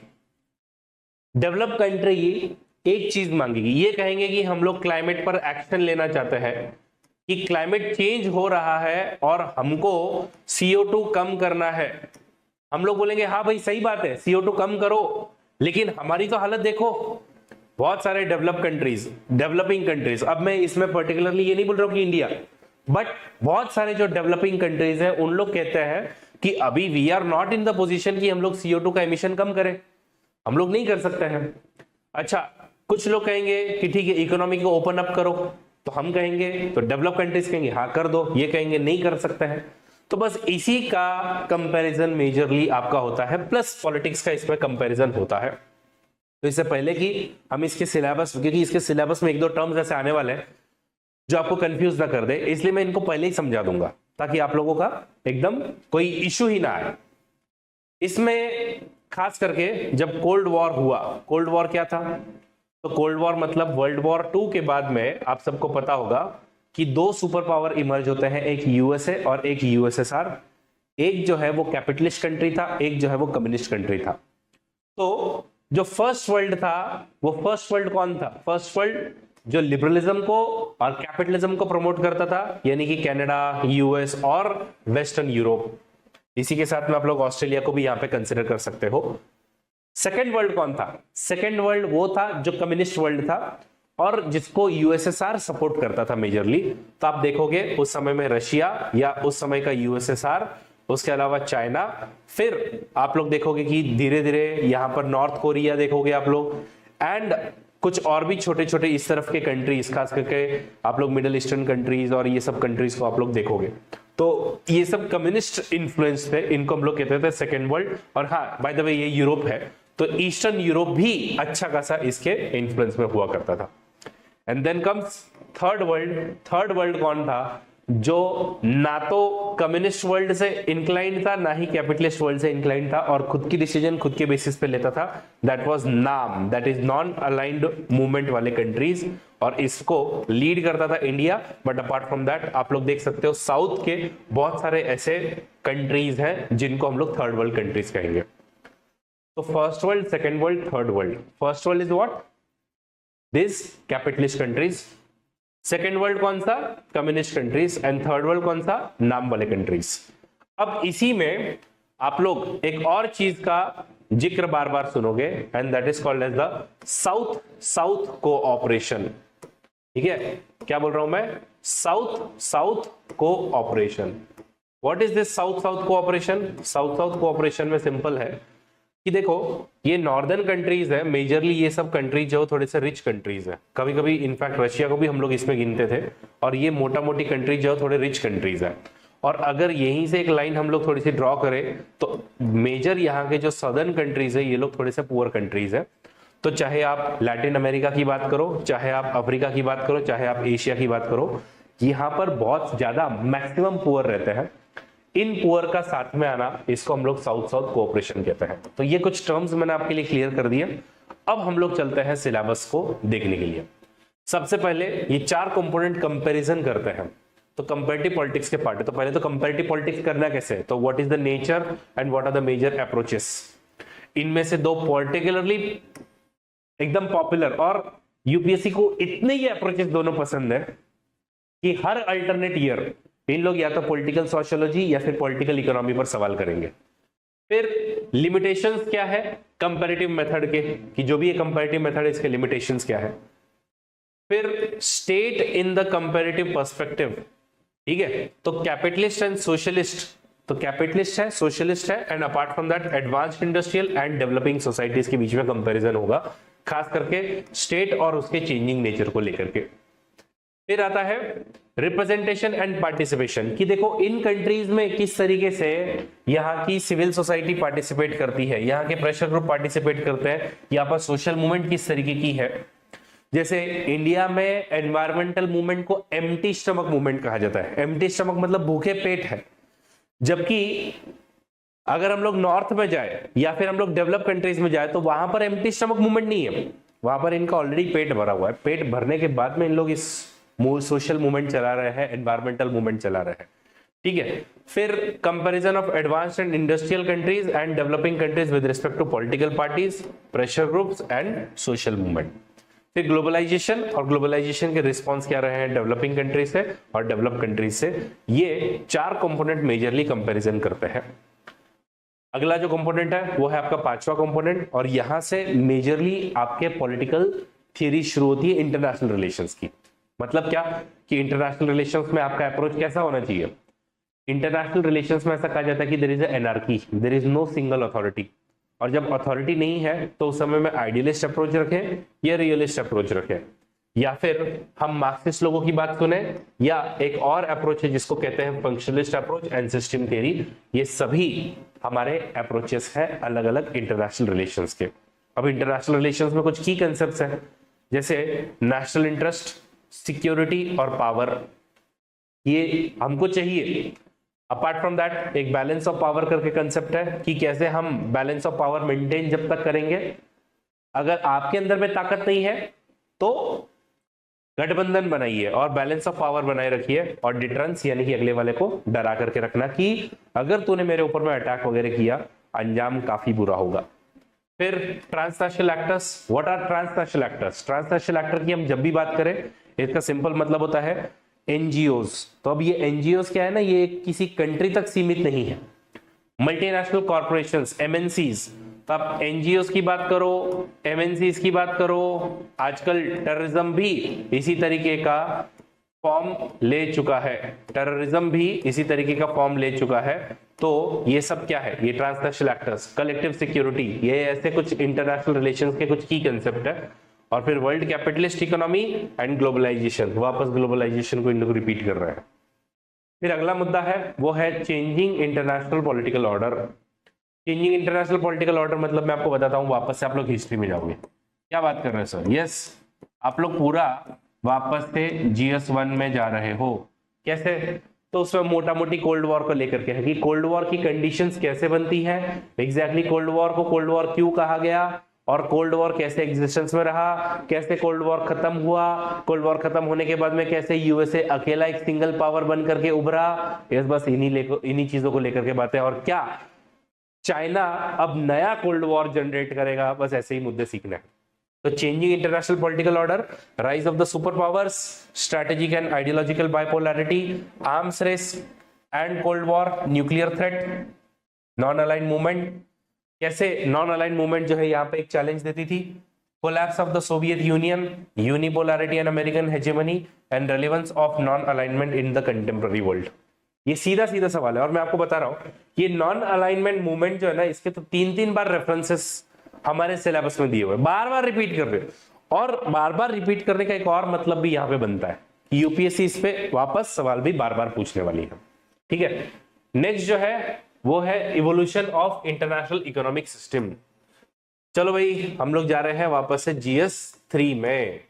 Developed country एक चीज मांगेगी, ये कहेंगे कि हम लोग क्लाइमेट पर एक्शन लेना चाहते हैं कि क्लाइमेट चेंज हो रहा है और हमको CO2 कम करना है। हम लोग बोलेंगे हाँ भाई सही बात है, CO2 कम करो, लेकिन हमारी तो हालत देखो। बहुत सारे डेवलप कंट्रीज, डेवलपिंग कंट्रीज, अब मैं इसमें पर्टिकुलरली ये नहीं बोल रहा हूं कि इंडिया, बट बहुत सारे जो डेवलपिंग कंट्रीज हैं उन लोग कहते हैं कि अभी we are not in the position कि हम लोग CO2 का एमिशन कम करें, हम लोग नहीं कर सकते हैं। अच्छा, कुछ लोग कहेंगे कि ठीक है इकोनॉमी को ओपन अप करो, तो हम कहेंगे, तो डेवलप कंट्रीज कहेंगे हाँ कर दो, ये कहेंगे नहीं कर सकते हैं। तो बस इसी का कंपैरिजन मेजरली आपका होता है, प्लस पॉलिटिक्स का इसमें कंपैरिजन होता है। तो इससे पहले कि हम इसके सिलेबस, क्योंकि इसके सिलेबस में 1-2 टर्म्स ऐसे आने वाले हैं जो आपको कंफ्यूज ना कर दे, इसलिए मैं इनको पहले ही समझा दूंगा ताकि आप लोगों का एकदम कोई इश्यू ही ना आए। इसमें खास करके जब कोल्ड वॉर हुआ, कोल्ड वॉर क्या था? तो कोल्ड वॉर मतलब वर्ल्ड वॉर 2 के बाद में आप सबको पता होगा कि 2 सुपर पावर इमर्ज होते हैं, एक यूएसए और एक USSR। एक जो है वो कैपिटलिस्ट कंट्री था, एक जो है वो कम्युनिस्ट कंट्री था। तो जो फर्स्ट वर्ल्ड था वो फर्स्ट वर्ल्ड कौन था? फर्स्ट वर्ल्ड जो लिबरलिज्म को और कैपिटलिज्म को प्रमोट करता था, यानी कि कनाडा, US और वेस्टर्न यूरोप। इसी के साथ में आप लोग ऑस्ट्रेलिया को भी यहां पे कंसिडर कर सकते हो। सेकेंड वर्ल्ड कौन था? सेकेंड वर्ल्ड वो था जो कम्युनिस्ट वर्ल्ड था और जिसको USSR सपोर्ट करता था मेजरली। तो आप देखोगे उस समय में रशिया या उस समय का USSR, उसके अलावा चाइना, फिर आप लोग देखोगे कि धीरे धीरे यहां पर नॉर्थ कोरिया देखोगे आप लोग, एंड कुछ और भी छोटे छोटे इस तरफ के कंट्रीज, खास करके आप लोग मिडिल ईस्टर्न कंट्रीज और ये सब कंट्रीज को आप लोग देखोगे। तो ये सब कम्युनिस्ट इन्फ्लुएंस थे, इनको हम लोग कहते थे सेकेंड वर्ल्ड। और हाँ बाय द वे ये यूरोप है, तो ईस्टर्न यूरोप भी अच्छा खासा इसके इन्फ्लुएंस में हुआ करता था। And then comes third world. Third world कौन था? जो ना तो कम्युनिस्ट वर्ल्ड से इंक्लाइंड था, ना ही कैपिटलिस्ट वर्ल्ड से इंक्लाइंड था, और खुद की डिसीजन खुद के बेसिस पे लेता था। दैट वाज नाम, that is non aligned movement वाले कंट्रीज, और इसको लीड करता था India. But apart from that आप लोग देख सकते हो साउथ के बहुत सारे ऐसे कंट्रीज हैं जिनको हम लोग थर्ड वर्ल्ड कंट्रीज कहेंगे। तो first world, second world, third world. First world is what? This capitalist countries. Second world कौन सा? Communist countries. And third world कौन सा? नाम वाले कंट्रीज। अब इसी में आप लोग एक और चीज का जिक्र बार बार सुनोगे, and that is called as the south south cooperation. ठीक है, क्या बोल रहा हूं मैं? South south cooperation. What is this south south cooperation? South south cooperation में सिंपल है कि देखो, ये नॉर्दर्न कंट्रीज है मेजरली, ये सब कंट्रीज जो थोड़े से रिच कंट्रीज है, कभी कभी इनफैक्ट रशिया को भी हम लोग इसमें गिनते थे, और ये मोटा मोटी कंट्रीज जो थोड़े रिच कंट्रीज है। और अगर यहीं से एक लाइन हम लोग थोड़ी सी ड्रॉ करें तो मेजर यहाँ के जो सदर्न कंट्रीज है ये लोग थोड़े से पुअर कंट्रीज है। तो चाहे आप लैटिन अमेरिका की बात करो, चाहे आप अफ्रीका की बात करो, चाहे आप एशिया की बात करो, यहाँ पर बहुत ज्यादा मैक्सिमम पुअर रहते हैं। इन पुअर का साथ में आना, इसको हम लोग साउथ साउथ कोऑपरेशन कहते हैं। तो ये कुछ टर्म्स मैंने आपके लिए क्लियर कर दिए। अब हम लोग चलते हैं सिलेबस को देखने के लिए। सबसे पहले ये चार कंपोनेंट कंपैरिजन करते हैं, तो कंपैरेटिव पॉलिटिक्स के पार्ट है। तो पहले तो कंपैरेटिव पॉलिटिक्स करना कैसे है, तो what is the nature and what are the major approaches. इनमें से दो पर्टिकुलरली एकदम पॉपुलर, और यूपीएससी को इतने ये अप्रोचेस दोनों पसंद है कि हर अल्टरनेट ईयर इन लोग या तो पॉलिटिकल सोशियोलॉजी या फिर पॉलिटिकल इकोनॉमी पर सवाल करेंगे। फिर लिमिटेशंस क्या है कंपैरेटिव मेथड के, कि जो भी ये कंपैरेटिव मेथड है इसके लिमिटेशंस क्या है। फिर state in the comparative perspective, ठीक है, तो कैपिटलिस्ट एंड सोशलिस्ट, तो कैपिटलिस्ट है, सोशलिस्ट है, and apart from that advanced industrial and developing societies के बीच में कंपैरिजन होगा, खास करके स्टेट और उसके चेंजिंग नेचर को लेकर के। फिर आता है रिप्रेजेंटेशन एंड पार्टिसिपेशन, कि देखो इन कंट्रीज में किस तरीके से यहाँ की सिविल सोसाइटी पार्टिसिपेट करती है, यहाँ के प्रेशर ग्रुप पार्टिसिपेट करते हैं, यहाँ पर सोशल मूवमेंट किस तरीके की है। जैसे इंडिया में एनवायरमेंटल मूवमेंट को एम्प्टी स्टमक मूवमेंट कहा जाता है। एम्प्टी स्टमक मतलब भूखे पेट है, जबकि अगर हम लोग नॉर्थ में जाए या फिर हम लोग डेवलप कंट्रीज में जाए तो वहां पर एम्प्टी स्टमक मूवमेंट नहीं है, वहां पर इनका ऑलरेडी पेट भरा हुआ है। पेट भरने के बाद में इन लोग इस सोशल मूवमेंट चला रहे हैं, एनवायरमेंटल मूवमेंट चला रहे हैं, ठीक है। फिर comparison of advanced and industrial countries and developing countries with respect to political parties, pressure groups and social movement. फिर ग्लोबलाइजेशन, और ग्लोबलाइजेशन के रिस्पॉन्स क्या रहे हैं डेवलपिंग कंट्रीज से और डेवलप कंट्रीज से। ये चार कंपोनेंट मेजरली कंपैरिजन करते हैं। अगला जो कंपोनेंट है वो है आपका पांचवा कंपोनेंट, और यहां से मेजरली आपके पॉलिटिकल थियरी शुरू होती है इंटरनेशनल रिलेशंस की। मतलब क्या कि इंटरनेशनल रिलेशंस में आपका अप्रोच कैसा होना चाहिए। इंटरनेशनल रिलेशंस में ऐसा कहा जाता है कि there is anarchy, there is no single authority, और जब अथॉरिटी नहीं है तो उस समय में आइडियलिस्ट अप्रोच रखें या रियलिस्ट अप्रोच रखें, या फिर हम मार्क्सिस्ट लोगों की बात सुने, या एक और अप्रोच है जिसको कहते हैं functionalist approach and system theory. ये सभी हमारे अप्रोचेस हैं अलग अलग इंटरनेशनल रिलेशंस के। अब इंटरनेशनल रिलेशंस में कुछ की कंसेप्ट्स हैं, जैसे नेशनल इंटरेस्ट, सिक्योरिटी और पावर, ये हमको चाहिए। अपार्ट फ्रॉम दैट एक बैलेंस ऑफ पावर करके कंसेप्ट है कि कैसे हम बैलेंस ऑफ पावर मेंटेन जब तक करेंगे, अगर आपके अंदर में ताकत नहीं है तो गठबंधन बनाइए और बैलेंस ऑफ पावर बनाए रखिए, और डिटरेंस यानी कि अगले वाले को डरा करके रखना कि अगर तूने मेरे ऊपर में अटैक वगैरह किया अंजाम काफी बुरा होगा। फिर transnational actors, what are transnational actors. Transnational actor की हम जब भी बात करें इसका सिंपल मतलब होता है एनजीओज। तो अब ये एनजीओज क्या है ना, ये किसी कंट्री तक सीमित नहीं है। मल्टीनेशनल कॉर्पोरेशंस, एमएनसीज, तो आप एनजीओज की बात करो, एमएनसीज की बात करो, आजकल टेररिज्म भी इसी तरीके का फॉर्म ले चुका है, टेररिज्म भी इसी तरीके का फॉर्म ले चुका है। तो ये सब क्या है, ये ट्रांसनेशनल एक्टर्स, कलेक्टिव सिक्योरिटी, ये ऐसे कुछ इंटरनेशनल रिलेशंस के कुछ की कंसेप्ट है। और फिर world capitalist economy and globalisation, वापस ग्लोबलाइजेशन को इन लोग रिपीट कर रहे हैं। फिर अगला मुद्दा है वो है changing international political order. Changing international political order मतलब मैं आपको बताता हूं, वापस से आप लोग हिस्ट्री में जाओगे। क्या बात कर रहे हैं सर? यस, आप लोग पूरा वापस से GS1 में जा रहे हो। कैसे? तो उसमें मोटा मोटी कोल्ड वॉर को लेकर के है कि कोल्ड वॉर की कंडीशंस कैसे बनती है, एग्जैक्टली कोल्ड वॉर को कोल्ड वॉर क्यों कहा गया, और कोल्ड वॉर कैसे एग्जिस्टेंस में रहा, कैसे कोल्ड वॉर खत्म हुआ, कोल्ड वॉर खत्म होने के बाद में कैसे यूएसए अकेला एक सिंगल पावर बन करके उभरा। बस इन्हीं चीजों को लेकर के बातें, और क्या चाइना अब नया कोल्ड वॉर जनरेट करेगा, बस ऐसे ही मुद्दे सीखना है। तो changing international political order, rise of the super powers, strategic and ideological bipolarity, arms race and cold war, nuclear threat, non aligned movement. कैसे नॉन अलाइंड मूवमेंट जो है यहाँ पे एक चैलेंज देती थी, collapse of the Soviet Union, unipolarity and American hegemony and relevance of non alignment in the contemporary world. ये सीधा सीधा सवाल है, और मैं आपको बता रहा हूं ये नॉन अलाइनमेंट मूवमेंट जो है ना, इसके तो 3-3 बार रेफरेंसेस हमारे सिलेबस में दिए हुए, बार बार रिपीट कर रहे हैं। और बार बार रिपीट करने का एक और मतलब भी यहाँ पे बनता है कि यूपीएससी इस पे वापस सवाल भी बार बार पूछने वाली है। ठीक है, नेक्स्ट जो है वो है evolution of international economic system. चलो भाई, हम लोग जा रहे हैं वापस से GS3 में।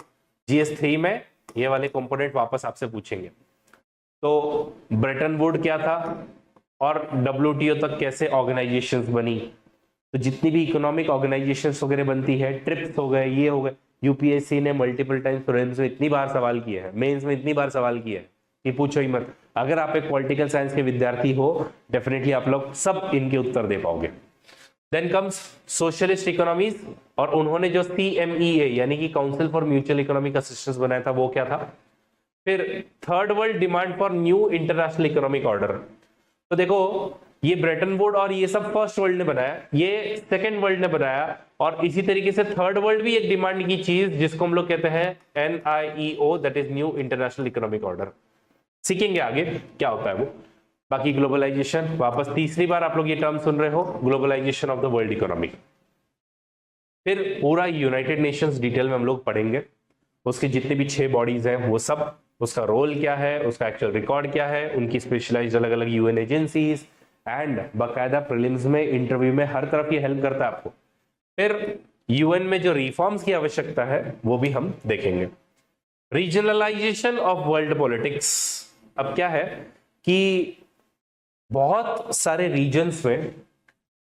GS3 में ये वाले कंपोनेंट वापस आपसे पूछेंगे। तो ब्रेटन वुड क्या था, और WTO तक कैसे ऑर्गेनाइजेशंस बनी। तो जितनी भी इकोनॉमिक ऑर्गेनाइजेशंस वगैरह बनती है, ट्रिप्स हो गए, ये हो गए, यूपीएससी ने मल्टीपल टाइम्स प्रीलिम्स में इतनी बार सवाल किए हैं, मेंस में इतनी बार सवाल किए हैं कि पूछो ही मत। अगर आप एक पॉलिटिकल साइंस के विद्यार्थी हो, डेफिनेटली आप लोग सब इनके उत्तर दे पाओगे। देन कम्स सोशलिस्ट इकोनॉमीज, और उन्होंने जो CMEA यानी कि council for mutual economic assistance बनाया था, वो क्या था। फिर third world demand for new international economic order. तो देखो, ये ब्रेटन वुड और ये सब फर्स्ट वर्ल्ड ने बनाया, ये सेकेंड वर्ल्ड ने बनाया, और इसी तरीके से थर्ड वर्ल्ड भी एक डिमांड की चीज जिसको हम लोग कहते हैं NIEO, that is new international economic order. सीखेंगे आगे क्या होता है वो। बाकी ग्लोबलाइजेशन, वापस तीसरी बार आप लोग ये टर्म सुन रहे हो, globalisation of the world economy. फिर पूरा यूनाइटेड नेशंस डिटेल में हम लोग पढ़ेंगे, उसकी जितनी भी 6 बॉडीज हैं वो सब, उसका रोल क्या है, उसका एक्चुअल रिकॉर्ड क्या है, उनकी स्पेशलाइज्ड अलग अलग UN एजेंसीज, एंड बाकायदा प्रीलिम्स में, इंटरव्यू में हर तरफ ये हेल्प करता है आपको। फिर UN में जो रिफॉर्म्स की आवश्यकता है वो भी हम देखेंगे। Regionalisation of world politics. अब क्या है कि बहुत सारे रीजन्स में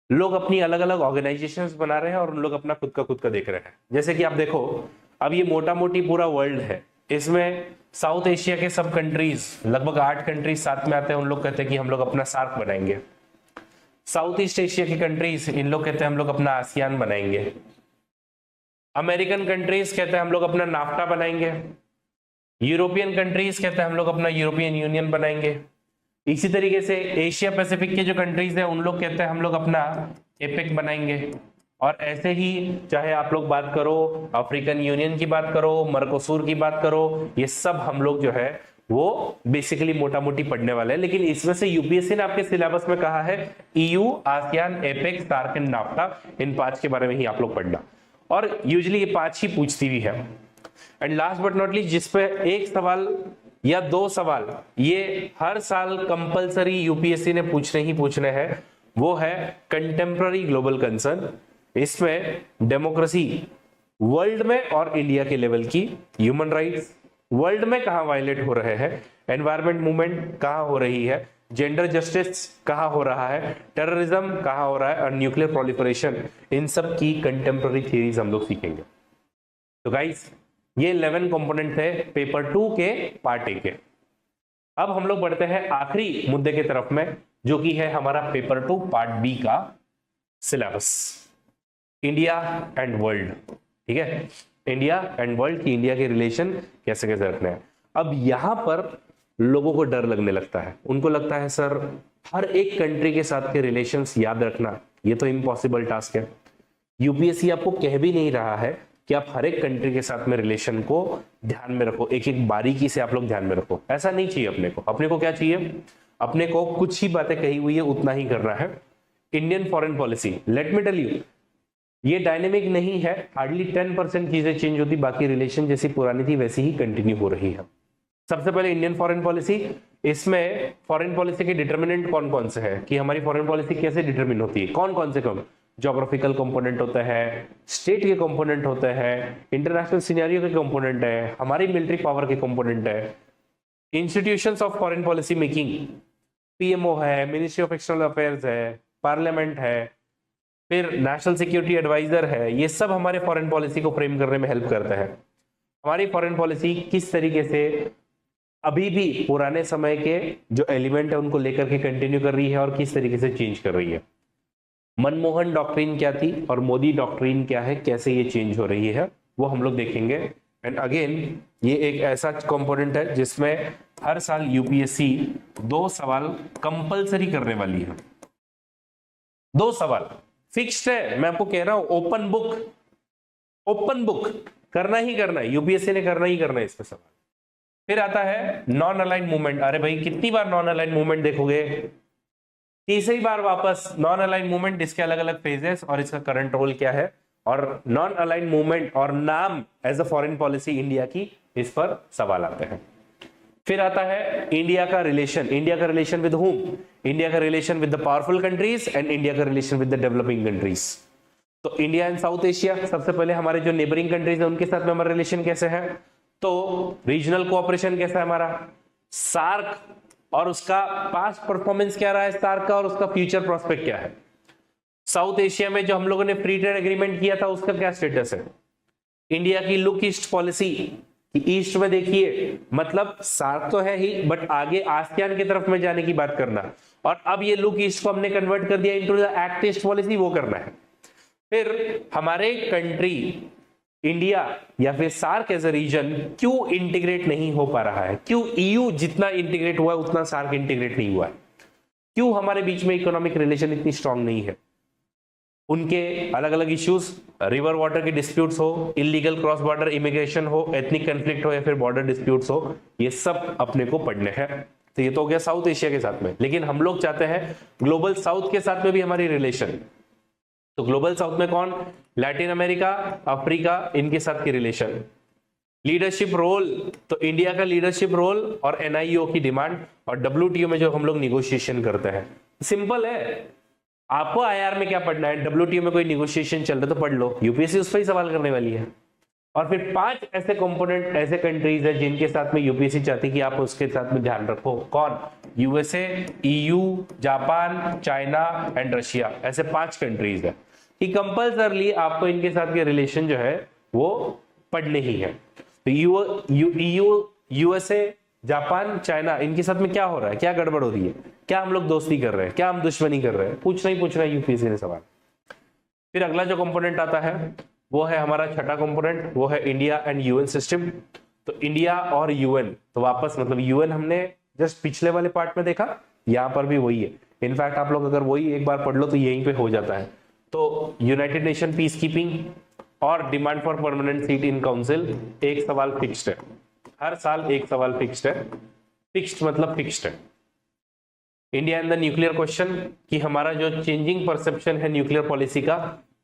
लोग अपनी अलग अलग ऑर्गेनाइजेशंस बना रहे हैं और उन लोग अपना खुद का देख रहे हैं। जैसे कि आप देखो, अब ये मोटा मोटी पूरा वर्ल्ड है, इसमें साउथ एशिया के सब कंट्रीज, लगभग 8 कंट्रीज साथ में आते हैं, उन लोग कहते हैं कि हम लोग अपना सार्क बनाएंगे। साउथ ईस्ट एशिया की कंट्रीज, इन लोग कहते हैं हम लोग अपना आसियान बनाएंगे। अमेरिकन कंट्रीज कहते हैं हम लोग अपना नाफ्टा बनाएंगे। यूरोपियन कंट्रीज कहते हैं हम लोग अपना यूरोपियन यूनियन बनाएंगे। इसी तरीके से एशिया पैसिफिक के जो कंट्रीज हैं उन लोग कहते हैं हम लोग अपना एपेक बनाएंगे। और ऐसे ही चाहे आप लोग बात करो अफ्रीकन यूनियन की बात करो, मर्कोसूर की बात करो, ये सब हम लोग जो है वो बेसिकली मोटा मोटी पढ़ने वाले हैं। लेकिन इसमें से यूपीएससी ने आपके सिलेबस में कहा है EU, ASEAN, APEC, SAARC and NAFTA, in 5 के बारे में ही आप लोग पढ़ना, और यूजुअली ये 5 ही पूछती भी है। And last but not least, जिसपे 1 सवाल या 2 सवाल ये हर साल कंपलसरी यूपीएससी ने पूछने हैं, वो है कंटेम्प्ररी ग्लोबल कंसर्न। इसमें डेमोक्रेसी वर्ल्ड में और इंडिया के लेवल की, ह्यूमन राइट्स वर्ल्ड में कहां वायलेट हो रहे हैं, एनवायरमेंट मूवमेंट कहां हो रही है, जेंडर जस्टिस कहां हो रहा है, टेररिज्म कहां हो रहा है, और न्यूक्लियर प्रोलिफरेशन, इन सब की कंटेम्प्ररी थियरीज हम लोग सीखेंगे। तो गाइस, ये 11 कंपोनेंट थे पेपर 2 के पार्ट ए के। अब हम लोग बढ़ते हैं आखिरी मुद्दे की तरफ में, जो कि है हमारा पेपर 2 पार्ट बी का सिलेबस, इंडिया एंड वर्ल्ड। ठीक है, इंडिया एंड वर्ल्ड की, इंडिया के रिलेशन कैसे कैसे रखने हैं। अब यहां पर लोगों को डर लगने लगता है, उनको लगता है सर हर एक कंट्री के साथ के रिलेशंस याद रखना ये तो इम्पॉसिबल टास्क है। यूपीएससी आपको कह भी नहीं रहा है कि आप हर एक कंट्री के साथ में रिलेशन को ध्यान में रखो, एक एक बारीकी से आप लोग ध्यान में रखो, ऐसा नहीं चाहिए अपने को। अपने को क्या चाहिए, अपने को कुछ ही बातें कही हुई है उतना ही करना है। Indian foreign policy, let me tell you, ये डायनेमिक नहीं है, हार्डली 10% चीजें चेंज होती, बाकी रिलेशन जैसी पुरानी थी वैसी ही कंटिन्यू हो रही है। सबसे पहले इंडियन फॉरेन पॉलिसी, इसमें फॉरेन पॉलिसी के डिटर्मिनेंट कौन कौन से हैं, कि हमारी फॉरेन पॉलिसी कैसे डिटरमिन होती है, कौन कौन से कौन, ज्योग्राफिकल कंपोनेंट होता है, स्टेट के कंपोनेंट होते हैं, इंटरनेशनल सिनेरियो के कंपोनेंट है, हमारी मिलिट्री पावर के कंपोनेंट है, institutions of foreign policy making, PMO है, मिनिस्ट्री ऑफ एक्सटर्नल अफेयर्स है, पार्लियामेंट है, फिर नेशनल सिक्योरिटी एडवाइजर है, ये सब हमारे फॉरेन पॉलिसी को फ्रेम करने में हेल्प करता है। हमारी फॉरेन पॉलिसी किस तरीके से अभी भी पुराने समय के जो एलिमेंट है उनको लेकर के कंटिन्यू कर रही है और किस तरीके से चेंज कर रही है। मनमोहन डॉक्ट्रिन क्या थी और मोदी डॉक्ट्रिन क्या है, कैसे ये चेंज हो रही है, वो हम लोग देखेंगे। एंड अगेन ये एक ऐसा कंपोनेंट है जिसमें हर साल यूपीएससी 2 सवाल कंपलसरी करने वाली है। 2 सवाल फिक्स्ड है, मैं आपको कह रहा हूं, ओपन बुक करना ही करना है, यूपीएससी ने करना ही करना है इस पे सवाल। फिर आता है नॉन अलाइंड मूवमेंट। अरे भाई कितनी बार नॉन अलाइंड मूवमेंट देखोगे, तीसरी बार वापस नॉन अलाइंड मूवमेंट, इसके अलग अलग फेजेस और इसका करंट रोल क्या है, और नॉन अलाइंड मूवमेंट और नाम as a foreign policy India की, इस पर सवाल आते हैं। फिर आता है इंडिया का रिलेशन विद हुम, इंडिया का relation with the powerful countries and India का relation with the developing countries. तो इंडिया एंड साउथ एशिया, सबसे पहले हमारे जो नेबरिंग कंट्रीज है उनके साथ में हमारा रिलेशन कैसे है, तो रीजनल कोऑपरेशन कैसा है हमारा, सार्क और उसका पास्ट परफॉर्मेंस क्या रहा है सार्क का, और उसका फ्यूचर प्रोस्पेक्ट क्या है। साउथ एशिया में जो हम लोगों ने फ्री ट्रेड एग्रीमेंट किया था उसका क्या स्टेटस है। इंडिया की लुक ईस्ट पॉलिसी, ईस्ट में देखिए, मतलब सार्क तो है ही बट आगे आसियान की तरफ में जाने की बात करना, और अब ये लुक ईस्ट को हमने कन्वर्ट कर दिया into the act east policy, वो करना है। फिर हमारे कंट्री इंडिया या फिर सार्क एज अ रीजन क्यों इंटीग्रेट नहीं हो पा रहा है, क्यों ईयू जितना इंटीग्रेट हुआ है उतना सार्क इंटीग्रेट नहीं हुआ है, क्यों हमारे बीच में इकोनॉमिक रिलेशन इतनी स्ट्रांग नहीं है। उनके अलग अलग इश्यूज, रिवर वाटर के डिस्प्यूट्स हो, इलीगल क्रॉस बॉर्डर इमिग्रेशन हो, एथनिक कन्फ्लिक्ट हो या फिर बॉर्डर डिस्प्यूट्स हो, ये सब अपने को पढ़ने हैं। तो ये तो हो गया साउथ एशिया के साथ में, लेकिन हम लोग चाहते हैं ग्लोबल साउथ के साथ में भी हमारी रिलेशन। तो ग्लोबल साउथ में कौन, लैटिन अमेरिका, अफ्रीका, इनके साथ की रिलेशन। लीडरशिप रोल, तो इंडिया का लीडरशिप रोल और एनआईओ की डिमांड, और डब्ल्यूटीओ में जो हम लोग निगोशिएशन करते हैं। सिंपल है, आपको आईआर में क्या पढ़ना है, डब्ल्यूटीओ में कोई निगोशिएशन चल रहा है तो पढ़ लो, यूपीएससी उस पर ही सवाल करने वाली है। और फिर 5 ऐसे कंपोनेंट, ऐसे कंट्रीज है जिनके साथ में यूपीएससी चाहती है कि आप उसके साथ में ध्यान रखो। कौन, USA, EU, Japan, China and Russia, ऐसे 5 कंट्रीज है कि कंपल्सरली आपको इनके साथ के रिलेशन जो है वो पढ़ने ही है। तो ईयू, यूएसए, जापान, चाइना, इनके साथ में क्या हो रहा है, क्या गड़बड़ हो रही है, क्या हम लोग दोस्ती कर रहे हैं, क्या हम दुश्मनी कर रहे हैं, पूछना ही पूछना है यूपीएससी ने सवाल। फिर अगला जो कंपोनेंट आता है वो है हमारा छठा कंपोनेंट, वो है इंडिया एंड यूएन सिस्टम। तो इंडिया और यूएन, तो वापस मतलब यूएन हमने जस्ट पिछले वाले पार्ट में देखा, यहाँ पर भी वही है। इनफैक्ट आप लोग अगर वही एक बार पढ़ लो तो यहीं पे हो जाता है। तो यूनाइटेड नेशन पीस कीपिंग और demand for permanent seat in council, एक सवाल फिक्स्ड है, हर साल एक सवाल फिक्स्ड है। फिक्स्ड मतलब फिक्स्ड है। India and the nuclear question, कि हमारा जो चेंजिंग परसेप्शन है न्यूक्लियर पॉलिसी का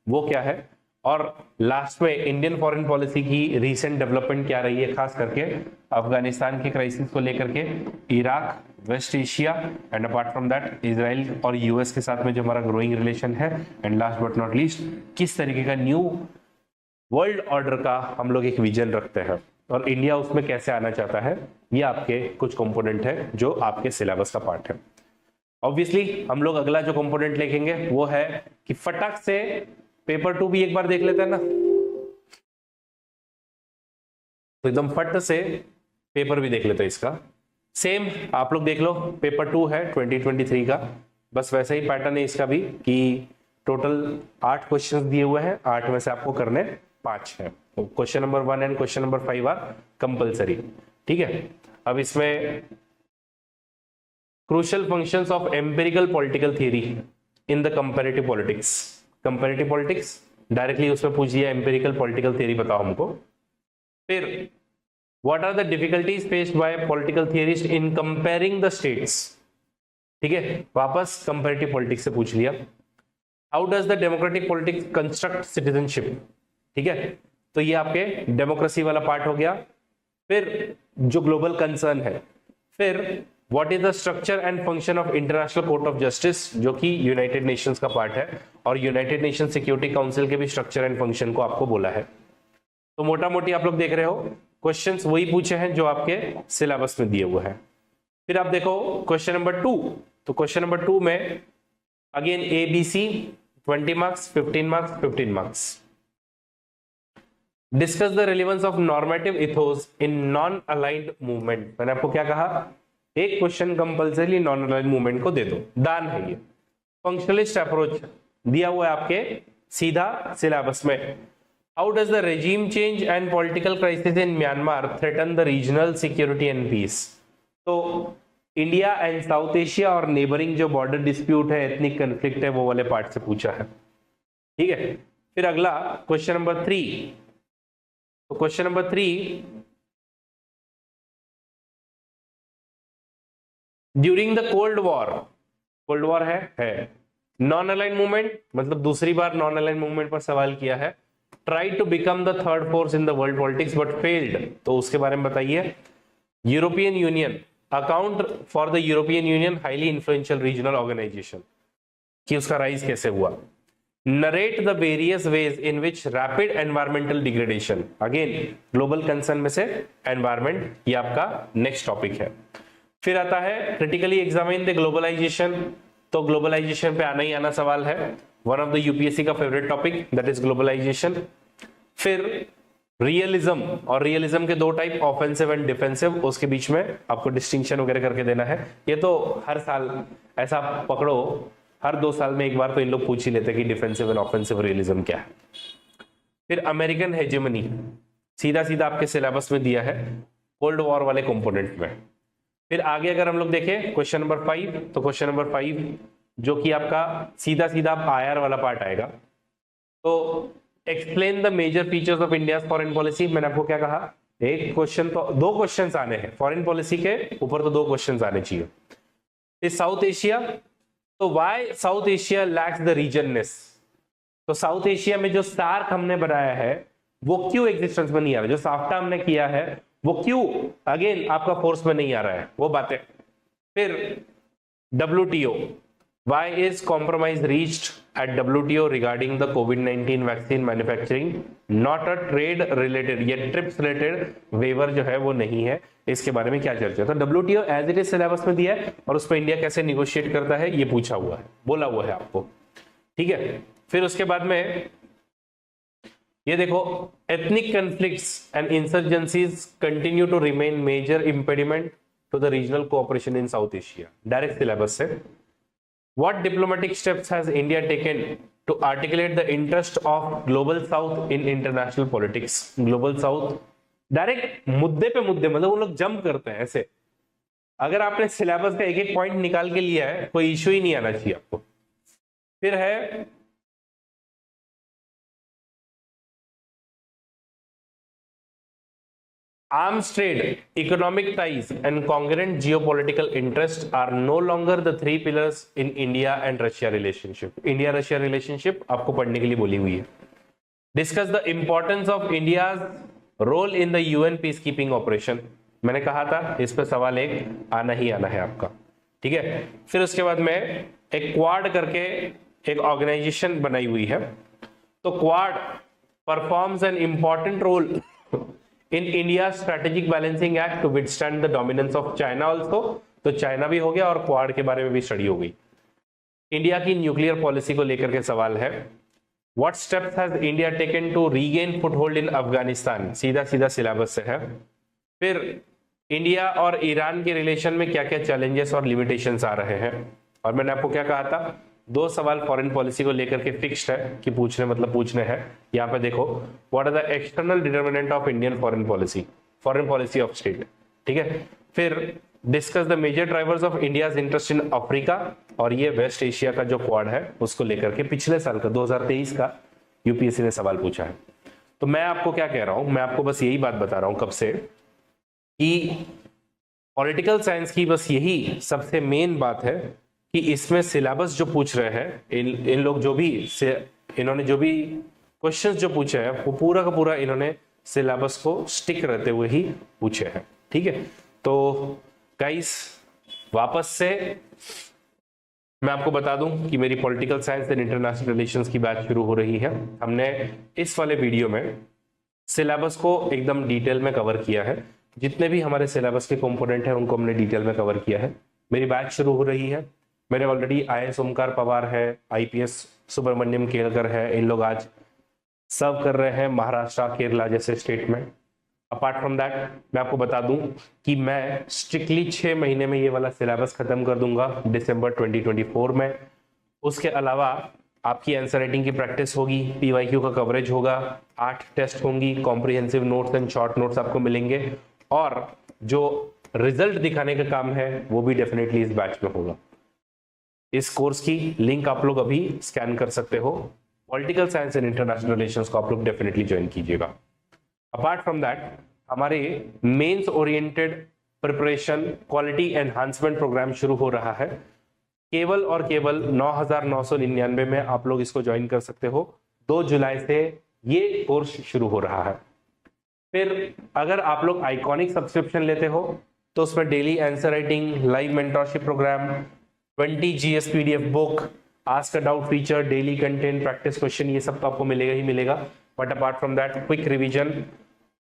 वो क्या है, और लास्ट में इंडियन फॉरेन पॉलिसी की रीसेंट डेवलपमेंट क्या रही है, खास करके अफगानिस्तान के क्राइसिस को लेकर के, Iraq, West Asia and apart from that Israel और यूएस के साथ में जो हमारा ग्रोइंग रिलेशन है, and last but not least किस तरीके का न्यू वर्ल्ड ऑर्डर का हम लोग एक विजन रखते हैं और इंडिया उसमें कैसे आना चाहता है। ये आपके कुछ कंपोनेंट है जो आपके सिलेबस का पार्ट है। ऑब्वियसली हम लोग अगला जो कंपोनेंट लिखेंगे वो है कि फटाक से पेपर 2 भी एक बार देख लेते हैं ना, तो एकदम फट से पेपर भी देख लेते हैं इसका। सेम आप लोग देख लो, पेपर 2 है 2023 का, बस वैसा ही पैटर्न है इसका भी कि टोटल 8 क्वेश्चंस दिए हुए हैं, 8 में से आपको करने 5 है। Question number 1 and question number 5 are compulsory, ठीक है। अब इसमें crucial functions of empirical political theory in the comparative politics, comparative politics directly उसमें पूछ दिया, एम्पिरिकल पॉलिटिकल थियरी बताओ हमको। फिर what are the difficulties faced by political theorist in comparing the states, ठीक है, वापस कंपैरेटिव पॉलिटिक्स से पूछ लिया। How does the democratic politics construct citizenship, ठीक है, तो ये आपके डेमोक्रेसी वाला पार्ट हो गया। फिर जो ग्लोबल कंसर्न है, फिर what is the structure and function of international court of justice, जो कि यूनाइटेड नेशंस का पार्ट है और यूनाइटेड नेशन सिक्योरिटी काउंसिल के भी स्ट्रक्चर एंड फंक्शन को आपको बोला है। तो मोटा मोटी आप लोग देख रहे हो क्वेश्चंस वही पूछे हैं जो आपके सिलेबस में दिए हुए हैं। फिर आप देखो क्वेश्चन नंबर 2, तो क्वेश्चन नंबर 2 में again ABC 20 marks, 15 marks, 15 marks. Discuss the relevance of normative ethos in non aligned movement. मैंने आपको क्या कहा, एक question compulsory non aligned movement को दे दो, दान है ये। फंक्शनलिस्ट अप्रोच दिया हुआ है आपके सीधा सिलेबस में। How does the regime change and political crisis in Myanmar threaten the regional security and peace. तो इंडिया एंड साउथ एशिया और नेबरिंग जो बॉर्डर डिस्प्यूट है, एथनिक कन्फ्लिक्ट है, वो वाले पार्ट से पूछा है। ठीक है, फिर अगला क्वेश्चन नंबर 3। तो question number 3, during the cold war है नॉन अलाइन मूवमेंट, मतलब दूसरी बार नॉन अलाइन मूवमेंट पर सवाल किया है। Try to become the third force in the world politics but failed, तो उसके बारे में बताइए। European Union, account for the European Union highly influential regional organisation, कि उसका राइज कैसे हुआ। Narrate the various ways in which rapid environmental degradation, again global concern में से एनवायरमेंट, ये आपका नेक्स्ट टॉपिक है। फिर आता है क्रिटिकली एग्जामिन द ग्लोबलाइजेशन, तो ग्लोबलाइजेशन पे आना ही आना सवाल है, वन ऑफ द यूपीएससी का favourite topic, that is globalisation. फिर रियलिज्म, और रियलिज्म के दो टाइप, ऑफेंसिव एंड डिफेंसिव, उसके बीच में आपको डिस्टिंक्शन वगैरह करके देना है। ये तो हर साल ऐसा पकड़ो, हर 2 साल में एक बार तो इन लोग पूछ ही लेते कि डिफेंसिव एंड ऑफेंसिव रियलिज्म क्या है। फिर अमेरिकन हेजेमनी, सीधा सीधा आपके सिलेबस में दिया है कोल्ड वॉर वाले कंपोनेंट में। फिर आगे अगर हम लोग देखें क्वेश्चन नंबर 5, तो क्वेश्चन नंबर 5 जो कि आपका सीधा सीधा आईआर वाला पार्ट आएगा। तो explain the major features of India foreign policy. मैंने आपको क्या कहा, एक क्वेश्चन तो 2 क्वेश्चंस आने हैं फॉरेन पॉलिसी के ऊपर, तो 2 क्वेश्चंस आने चाहिए। फिर साउथ एशिया, तो why South Asia lacks the regionness, तो साउथ एशिया में जो सार्क हमने बनाया है वो क्यों एग्जिस्टेंस में नहीं आ रहा, जो साफ्टा हमने किया है वो क्यों अगेन आपका फोर्स में नहीं आ रहा है, वो बातें। फिर WTO, why is compromise reached at WTO regarding the COVID-19 vaccine manufacturing, not a trade related, ये ट्रिप्स रिलेटेड वेवर जो है वो नहीं है, इसके बारे में क्या चर्चा। तो WTO as it is syllabus में दिया है और उस पर इंडिया कैसे निगोशिएट करता है ये पूछा हुआ है, बोला हुआ है आपको। ठीक है, फिर उसके बाद में ये देखो, ethnic conflicts and insurgencies continue to remain major impediment to the regional cooperation in South Asia, direct syllabus से। What diplomatic steps has India taken to articulate the interest of global south in international politics. Global south direct मुद्दे पे मुद्दे, मतलब वो लोग jump करते हैं ऐसे। अगर आपने सिलेबस का एक एक पॉइंट निकाल के लिया है, कोई इश्यू ही नहीं आना चाहिए आपको। फिर है arms trade, economic ties and congruent geopolitical interests are no longer the 3 pillars in India and Russia relationship. India Russia relationship आपको पढ़ने के लिए बोली हुई है। Discuss the importance of India's role in the UN peacekeeping operation. मैंने कहा था इस पर सवाल एक आना ही आना है आपका। ठीक है, फिर उसके बाद में एक क्वाड करके एक ऑर्गेनाइजेशन बनाई हुई है। तो Quad performs an important role in India strategic balancing act to withstand the dominance of China also. तो चाइना भी हो गया और क्वाड के बारे में भी स्टडी हो गई। इंडिया की न्यूक्लियर पॉलिसी को लेकर के सवाल है। What steps has India taken to regain foothold in Afghanistan, सीधा सीधा सिलेबस से है। फिर इंडिया और ईरान के रिलेशन में क्या क्या चैलेंजेस और लिमिटेशंस आ रहे हैं। और मैंने आपको क्या कहा था, 2 सवाल फॉरेन पॉलिसी को लेकर के फिक्स्ड है कि पूछने मतलब पूछने हैं। यहाँ पे देखो, what are the external determinant of Indian foreign policy of state. ठीक है, फिर discuss the major drivers of India's interest in Africa, और ये वेस्ट एशिया का जो क्वाड है उसको लेकर के पिछले साल का 2023 का यूपीएससी ने सवाल पूछा है। तो मैं आपको क्या कह रहा हूं, मैं आपको बस यही बात बता रहा हूं कब से कि पॉलिटिकल साइंस की बस यही सबसे मेन बात है कि इसमें सिलेबस जो पूछ रहे हैं, इन लोग जो भी इन्होंने जो भी क्वेश्चंस जो पूछे हैं वो पूरा का पूरा इन्होंने सिलेबस को स्टिक रहते हुए ही पूछे हैं। ठीक है, तो गाइस वापस से मैं आपको बता दूं कि मेरी political science and international relations की बैच शुरू हो रही है। हमने इस वाले वीडियो में सिलेबस को एकदम डिटेल में कवर किया है। जितने भी हमारे सिलेबस के कंपोनेंट हैं उनको हमने डिटेल में कवर किया है। मेरी बैच शुरू हो रही है। मेरे ऑलरेडी IAS ओमकार पवार है, IPS सुब्रमण्यम केलकर है, इन लोग आज सर्व कर रहे हैं महाराष्ट्र, केरला जैसे स्टेट में। अपार्ट फ्रॉम दैट मैं आपको बता दूं कि मैं स्ट्रिक्टली 6 महीने में ये वाला सिलेबस खत्म कर दूंगा दिसंबर 2024 में। उसके अलावा आपकी आंसर राइटिंग की प्रैक्टिस होगी, PYQ का कवरेज होगा, 8 टेस्ट होंगी, comprehensive notes and short notes आपको मिलेंगे, और जो रिजल्ट दिखाने का काम है वो भी डेफिनेटली इस बैच में होगा। इस कोर्स की लिंक आप लोग अभी स्कैन कर सकते हो। Political science and international relations को आप लोग डेफिनेटली ज्वाइन कीजिएगा। अपार्ट फ्रॉम दैट हमारे mains oriented preparation quality enhancement programme शुरू हो रहा है। केवल और केवल 9,999 में आप लोग इसको ज्वाइन कर सकते हो। 2 जुलाई से ये कोर्स शुरू हो रहा है। फिर अगर आप लोग आइकॉनिक सब्सक्रिप्शन लेते हो तो उसमें daily answer writing, live mentorship programme, 20 GS PDF book, ask a doubt feature, daily content, practice question, ये सब तो आपको मिलेगा ही मिलेगा। But apart from that quick revision,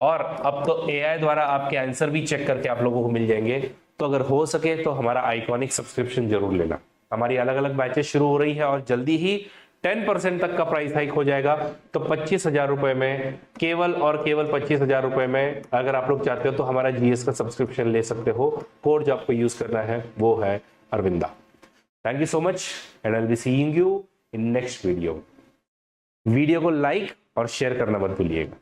और अब तो AI द्वारा आपके आंसर भी चेक करके आप लोगों को मिल जाएंगे। तो अगर हो सके तो हमारा आइकॉनिक सब्सक्रिप्शन जरूर लेना। हमारी अलग अलग बैचेस शुरू हो रही है और जल्दी ही 10% तक का प्राइस हाइक हो जाएगा। तो 25,000 रुपए में, केवल और केवल 25,000 रुपए में अगर आप लोग चाहते हो तो हमारा GS का सब्सक्रिप्शन ले सकते हो। कोड जो आपको यूज करना है वो है Aravinda. Thank you so much and I will be seeing you in next video. Video को लाइक और शेयर करना मत भूलिएगा।